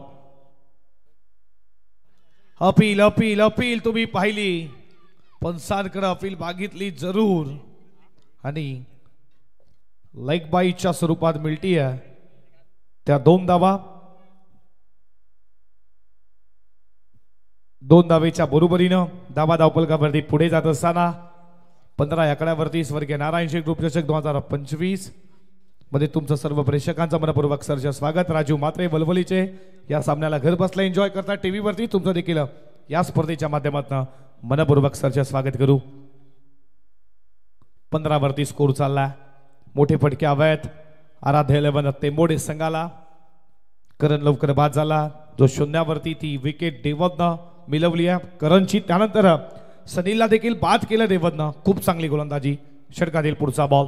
अपील अपील अपील तुम्ही पाहिली. पंचांकडे अपील मागितली जरूर आणि लेग बाईच्या स्वरूपात मिळतीये त्या 2 धावा. 2 धावेच्या बरोबरीनं धावा धावपलकावरती पुढे जात असताना 15 आकड्यावरती स्वर्गीय नारायण शेठ ग्रुप चषक 2025 मध्ये तुमचं सर्व प्रेक्षकांचं मनपूर्वक सरचं स्वागत. राजू म्हात्रे वलवलीचे या सामन्याला घर बसला एन्जॉय करता टीव्हीवरती. तुमचं देखील या स्पर्धेच्या माध्यमातून मनपूर्वक सरचं स्वागत करू. 15 वरती स्कोर चालला. मोठे फटके हवेत आराध्य 11 तेंबोडे संघाला. करण लवकर बाद झाला. जो शून्यावरती ती विकेट देवदनं मिळवली आहे करणची. त्यानंतर सनीलला देखील बाद केलं देवदनं. खूप चांगली गोलंदाजी. षटकातील पुढचा बॉल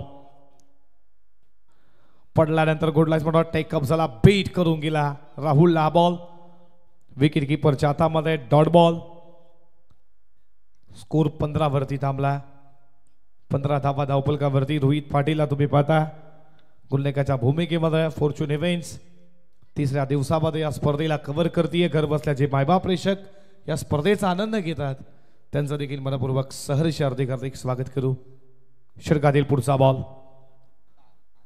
पडल्यानंतर गुडलाईस म्हणून टेकअप झाला. बीट करून गेला राहुलला हा बॉल. विकेट किपरच्या हातामध्ये डॉट बॉल. स्कोर 15 वरती थांबला. 15 धावा धावपलकावरती. रोहित पाटीलला तुम्ही पाहता गुल्लेकाच्या भूमिकेमध्ये. फॉर्च्यून इव्हेंट्स तिसऱ्या दिवसामध्ये या स्पर्धेला कव्हर करतीये. घर बसल्या जे मायबाप प्रेक्षक या स्पर्धेचा आनंद घेतात त्यांचं देखील मनपूर्वक सहर्ष हार्दिक स्वागत करू. षटकातील पुढचा बॉल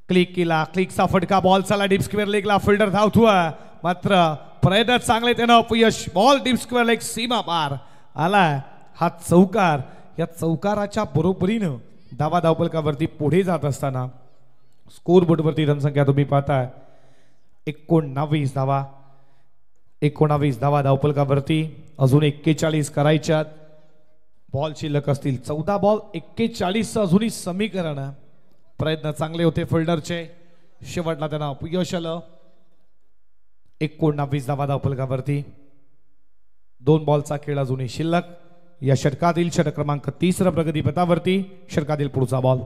क्लिक केला. क्लिकचा फटका. बॉल चाला डीप स्क्वेअर लेगला. फिल्डर धावतोय मात्र प्रयत्न चांगले त्यानं अपयश. बॉल डीप स्क्वेअर लेग सीमा पार आला. हा चौकार. या चौकाराच्या बरोबरीनं धावा धावपलकावरती पुढे जात असताना स्कोर बोर्डवरती रनसंख्या तुम्ही पाहताय 19 धावा. 19 धावा धावपलकावरती. अजून 41 करायच्यात. बॉल शिल्लक असतील 14 बॉल. 41 अजूनही समीकरण. प्रयत्न चांगले होते फिल्डरचे. शेवटला त्यांना अपयश आलं. 19 धावा धावपलकावरती. 2 बॉलचा खेळ अजूनही शिल्लक. या षटकातील षटक क्रमांक 30 प्रगतीपथावरती. षटकातील पुढचा बॉल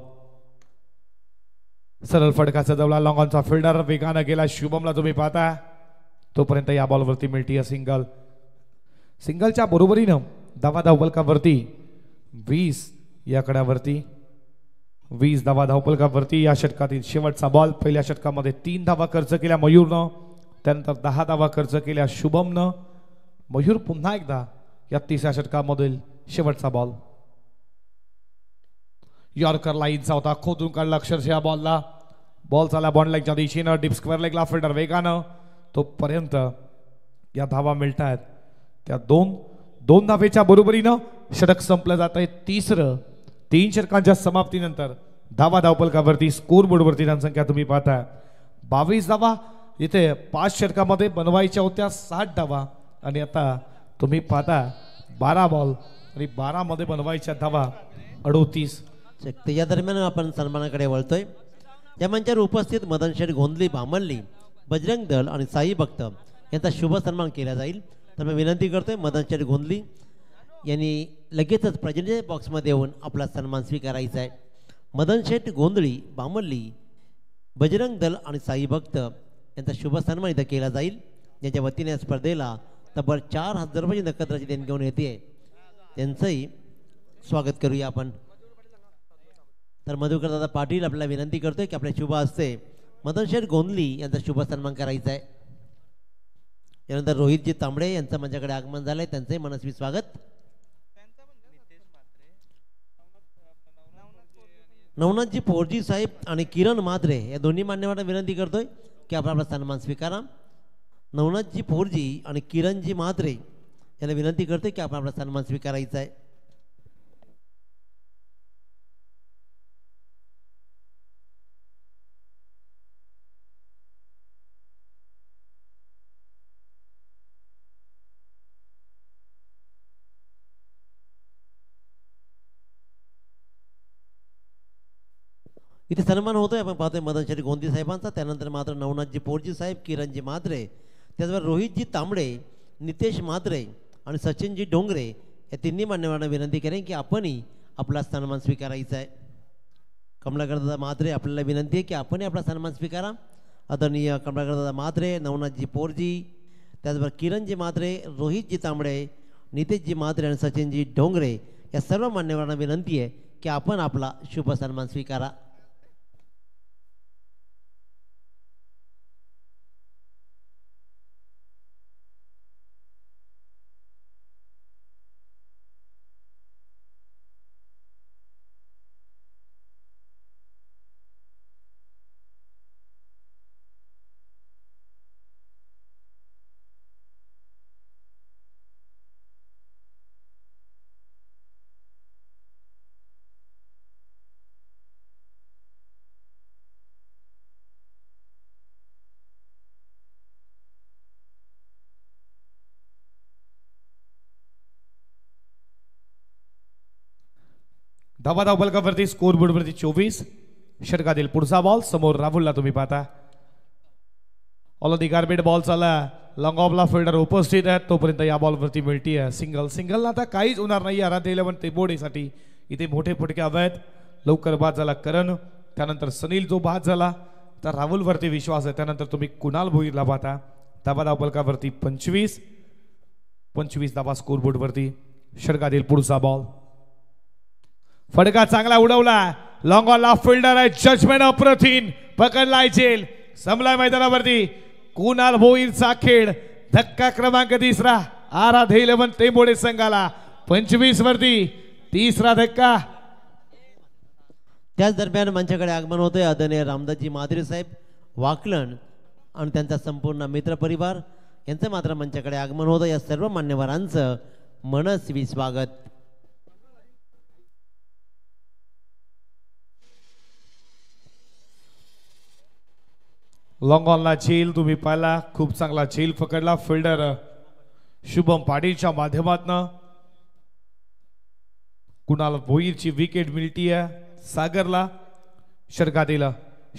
सरळ फटकाचा जवळ. लॉंग ऑनचा फिल्डर वेगानं गेला. शुभमला तुम्ही पाहता तोपर्यंत या बॉलवरती मिळते सिंगल. सिंगलच्या बरोबरीनं धावा धावपलकावरती 20 या कड्यावरती. 20 धावा धावपलकावरती. या षटकातील शेवटचा बॉल. पहिल्या षटकामध्ये 3 धावा खर्च केल्या मयूरनं. त्यानंतर 10 धावा खर्च केल्या शुभमनं. मयूर पुन्हा एकदा या तिसऱ्या षटकामधील शेवटचा बॉल. यॉर्कर लाईनचा होता. खोदून काढला अक्षरशः बॉलला. बॉल चाला बॉन्ड लेगच्या दिशेनं. Deep square लेगला. फिल्डर वेगानं. तोपर्यंत या धावा मिळत आहेत त्या 2 धावेच्या बरोबरीनं षटक संपलं जात आहे. तिसरं. 3 षटकांच्या समाप्तीनंतर धावा धावपलकावरती स्कोर बोर्डवरती रनसंख्या तुम्ही पाहता 22 धावा. इथे 5 षटकामध्ये बनवायच्या होत्या 60 धावा आणि आता तुम्ही पाहता 12 बॉल आणि 12 मध्ये बनवायच्या धावा 38. या दरम्यान आपण सन्मानाकडे वळतोय. या मंचावर उपस्थित मदन शेठ गोंधली बामणली बजरंग दल आणि साई भक्त यांचा शुभ सन्मान केला जाईल. तर मी विनंती करतोय मदन शेठ गोंधली यांनी लगेचच प्रेझेंटेशन बॉक्समध्ये येऊन आपला सन्मान स्वीकारायचा आहे. मदन शेठ गोंधळी बामणली बजरंग दल आणि साई भक्त यांचा शुभ सन्मान इथं केला जाईल. यांच्या वतीने या स्पर्धेला तब्बल 4000 रुपयाची नकदराची देणगी घेऊन येते. त्यांचंही स्वागत करूया आपण. तर मधुकर दादा पाटील आपल्याला विनंती करतोय की आपल्या शुभ हस्ते मदन शेठ गोंधली यांचा शुभ सन्मान करायचा आहे. यानंतर रोहितजी तांबडे यांचं माझ्याकडे आगमन झालंय. त्यांचंही मनस्वी स्वागत. नवनाथजी पोरजी साहेब आणि किरण मात्रे या दोन्ही मान्यवरांना विनंती करतोय की आपण आपला सन्मान स्वीकारा. नवनाथजी पोरजी आणि किरणजी मात्रे यांना विनंती करतोय की आपण आपला सन्मान स्वीकारायचा आहे. इथे सन्मान होतोय. आपण पाहतोय मदन शेठ गोंदी साहेबांचा. त्यानंतर मात्र नवनाथजी पोरजी साहेब, किरणजी मात्रे, त्याचबरोबर रोहितजी तांबडे, नितेश मात्रे आणि सचिनजी डोंगरे या तिन्ही मान्यवरांना विनंती करेन की आपणही आपला सन्मान स्वीकारायचा आहे. कमलाकरदादा मात्रे आपल्याला विनंती आहे की आपणही आपला सन्मान स्वीकारा. आदरणीय कमलाकरदादा मात्रे, नवनाथजी पोरजी, त्याचबरोबर किरणजी मात्रे, रोहितजी तांबडे, नितेशजी मात्रे आणि सचिनजी डोंगरे या सर्व मान्यवरांना विनंती आहे की आपण आपला शुभ सन्मान स्वीकारा. धावा फलकावरती स्कोर बोर्डवरती 24. षटकातील पुढचा बॉल समोर राहुलला तुम्ही पाहता. ऑल दी गार्बेट बॉल चालला. लॉंग ऑफला फिल्डर उपस्थित आहेत. तोपर्यंत या बॉलवरती मिळती आहे सिंगल. सिंगलला आता काहीच होणार नाही. आराध्य 11 तेबोडेसाठी इथे मोठे फटके हवे आहेत. लवकर बाद झाला करण, त्यानंतर सनील जो बाद झाला. तर राहुलवरती विश्वास आहे. त्यानंतर तुम्ही कुणाल भोईरला पाहता. धावा फलकावरती 25 धावा स्कोर बोर्डवरती. षटकातील पुढचा बॉल फटका चांगला उडवला. लॉंग ऑन ला फिल्डर आहे. जजमेंट अप्रतिम पकडलाय झेल. समला मैदानावरती कुणाल भोईरचा खेळ. धक्का क्रमांक 3 आराध्य 11 तेंबोडे संघाला 25 वरती 3रा धक्का. त्याच दरम्यान मंचाकडे आगमन होते आदरणीय रामदासजी माधुरे साहेब वाकलन आणि त्यांचा संपूर्ण मित्र परिवार यांचं मात्र मंचाकडे आगमन होतं. या सर्व मान्यवरांचं मनस्वी स्वागत. लॉंग ऑनला झेल तुम्ही पाहिला. खूप चांगला झेल पकडला फिल्डर शुभम पाटीलच्या माध्यमातून. कुणाल भोईरची विकेट मिळती आहे सागरला. षटकातील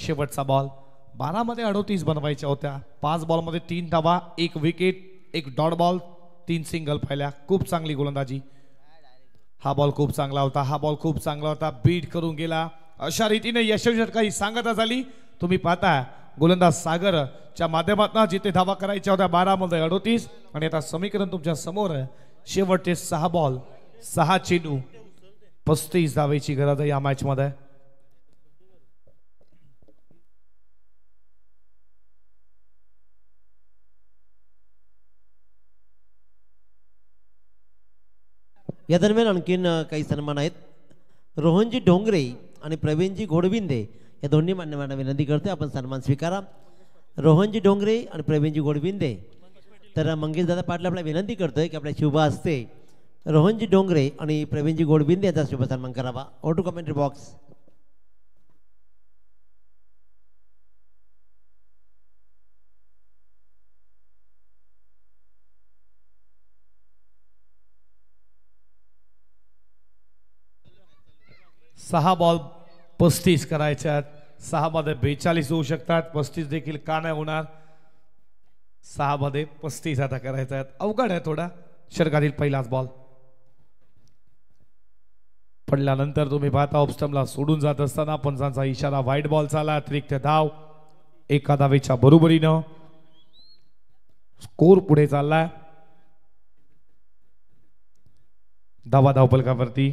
शेवटचा बॉल 12 मध्ये 38 बनवायच्या होत्या. 5 बॉलमध्ये 3 धावा, 1 विकेट, 1 डॉट बॉल, 3 सिंगल पाहिल्या. खूप चांगली गोलंदाजी. हा बॉल खूप चांगला होता. हा बॉल खूप चांगला होता. बीट करून गेला. अशा रीतीने यशस्वी षटका ही सांगता झाली. तुम्ही पाहता गोलंदाज सागरच्या माध्यमातून जिथे धावा करायच्या होत्या 12 मध्ये 38 आणि आता समीकरण तुमच्या समोर आहे. शेवटचे 6 बॉल 6 चेंडू 35 धावेची गरज आहे या मॅच मध्ये. या दरम्यान आणखीन काही सन्मान आहेत. रोहनजी डोंगरे आणि प्रवीणजी घोडबिंदे या दोन्ही मान्यवरांना विनंती करते आपण सन्मान स्वीकारा. रोहनजी डोंगरे आणि प्रवीणजी घोडबिंदे. तर मंगेश दादा पाटील आपल्याला विनंती करतोय की आपल्या शुभ हस्ते रोहनजी डोंगरे आणि प्रवीणजी घोडबिंदे यांचा शुभ सन्मान करावा. Auto commentary box. सहा बॉल 35 करायच्यात. 6 मध्ये 42 होऊ शकतात. 35 देखील का नाही होणार. 6 मध्ये 35 आता करायचा आहे. अवघड आहे थोडा. षटकातील पहिलाच बॉल पडल्यानंतर तुम्ही पाहता ऑफस्टम्पला सोडून जात असताना पंचांचा इशारा. व्हाईट बॉल चाला. अतिरिक्त धाव 1 धावेच्या बरोबरीनं. स्कोर पुढे चाललाय. धावफलकावरती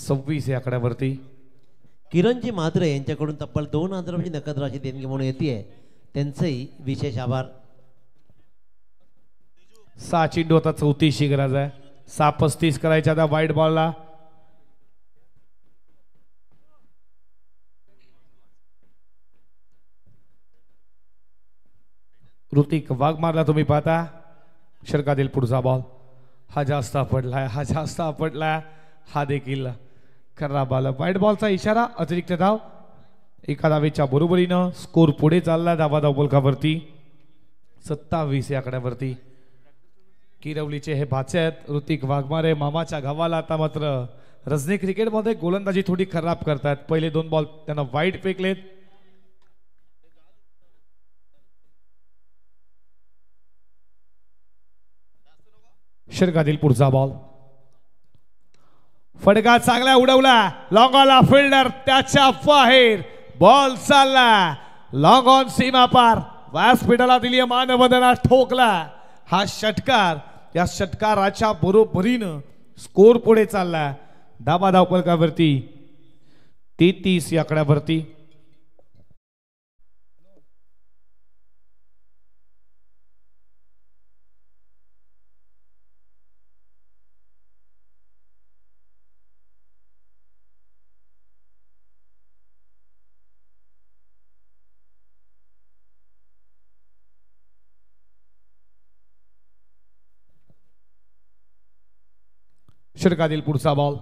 26 या आकड्यावरती. किरणजी म्हात्रे यांच्याकडून तब्बल 2000 रुपये नकद राशी देणगी म्हणून येते. त्यांचंही विशेष आभार. 6 चेंडू आता 34ची गरज आहे. 6:35 करायच्या त्या व्हाईट बॉलला. ऋतिक वाघमारला तुम्ही पाहता. षटकातील पुढचा बॉल हा जास्त पडलाय. हा देखील खराब आला. व्हाईट बॉलचा इशारा. अतिरिक्त धाव 1 धावेच्या बरोबरीनं. स्कोर पुढे चालला. धावफलकावरती 27 या आकड्यावरती. किरवलीचे हे भाचे आहेत ऋतिक वाघमारे. मामाच्या गावाला. आता मात्र रजनी क्रिकेटमध्ये गोलंदाजी थोडी खराब करतात. पहिले 2 बॉल त्यांना वाईट फेकलेत. षटकातील पुढचा बॉल फटका चांगला उडवला. लॉंग ऑनला फिल्डर त्याच्या बाहेर. बॉल चालला लॉंग ऑन सीमा पार. व्यासपीठाला दिली मानवंदना. ठोकला हा षटकार. या षटकाराच्या बरोबरीनं स्कोर पुढे चालला. धावफलकावरती 33 या आकड्यावरती. षटकातील पुढचा बॉल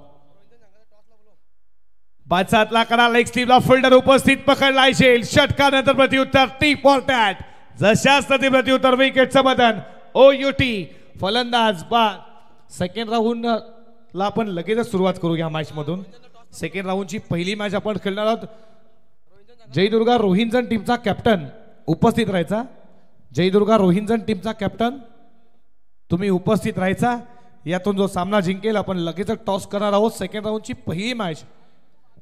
बाचातला कडा. लेग स्लीपला फिल्डर उपस्थित. पकडला झेल. षटकानंतर प्रत्युत्तर. T for tat. जशाच तरी प्रत्युत्तर. विकेटचं बदन. OUT फलंदाज बाद. सेकंड राऊंडला आपण लगेचच सुरुवात करू या मॅच मधून. सेकंड राऊंडची पहिली मॅच आपण खेळणार आहोत. जयदुर्गा रोहिंजन टीमचा कॅप्टन उपस्थित राहायचा. जयदुर्गा रोहिंजन टीमचा कॅप्टन तुम्ही उपस्थित राहायचा. यातून जो सामना जिंकेल आपण लगेच टॉस करणार आहोत. सेकंड राऊंडची पहिली मॅच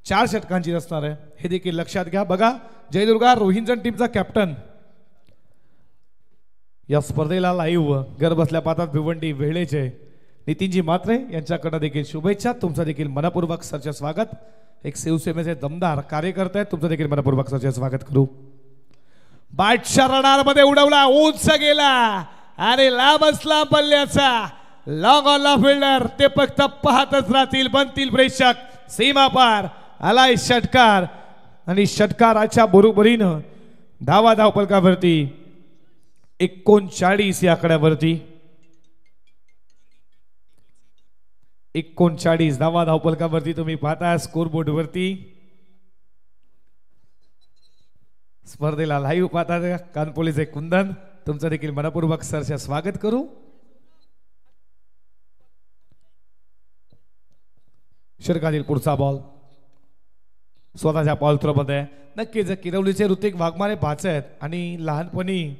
4 षटकांची असणार आहे, हे देखील लक्षात घ्या. बघा, जयदुर्गा रोहिंजन टीमचा कॅप्टन या स्पर्धेला लाईव्ह घर बसल्या पाहतात भिवंडी वेळेचे नितीनजी म्हात्रे यांच्याकडे देखील शुभेच्छा. तुमचं देखील मनपूर्वक सरचे स्वागत. एक शिवसेनेचे दमदार कार्यकर्ते आहेत, तुमचं देखील मनपूर्वक सरचे स्वागत करू. बॅटच्या रडारमध्ये उडवला, उंच गेला आणि लांब असला पल्ल्याचा. लॉंग ऑन ला फिल्डर ते फक्त पाहतच राहतील. बनतील प्रेक्षक. सीमा पार आलाय षटकार आणि षटकाराच्या बरोबरीनं धावा धावपलकावरती 39 या आकड्यावरती 39 धावा धावपलकावरती तुम्ही पाहता स्कोरबोर्ड वरती. स्पर्धेला लाईव्ह पाहता कानपोलीचे कुंदन, तुमचं देखील मनपूर्वक सरचे स्वागत करू. षटकातील पुढचा बॉल स्वतःच्या बॉल थ्रोमध्ये. नक्कीच किरवलीचे ऋतिक वाघमारे भाचे आहेत आणि लहानपणी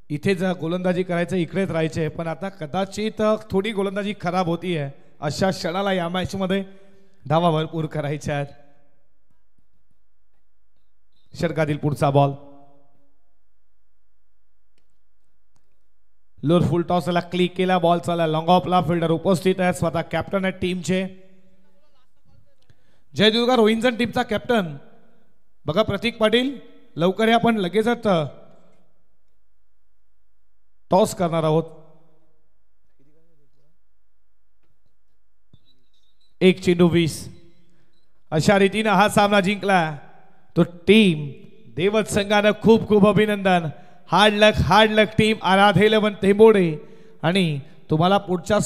इथे जर गोलंदाजी करायचं इकडेच राहायचे, पण आता कदाचित थोडी गोलंदाजी खराब होतीये. अशा क्षणाला या मॅच मध्ये धावा भरपूर करायच्या आहेत. षटकातील पुढचा बॉल लोअर फुल टॉसला क्लिक केला. बॉल चालला लॉंग ऑफला. फिल्डर उपस्थित आहे, स्वतः कॅप्टन आहे टीमचे. जयदुर्गा रोहिंजन टीमचा कॅप्टन बघा प्रतीक पाटील. लवकर आपण लगेचच टॉस करणार आहोत. 1 चेंडू 20 अशा रीतीने हा सामना जिंकला तो टीम देवत संघानं खूप खूप अभिनंदन. हार्ड लक टीम. आराधे 11 तेंबोडे आणि तुम्हाला पुढच्या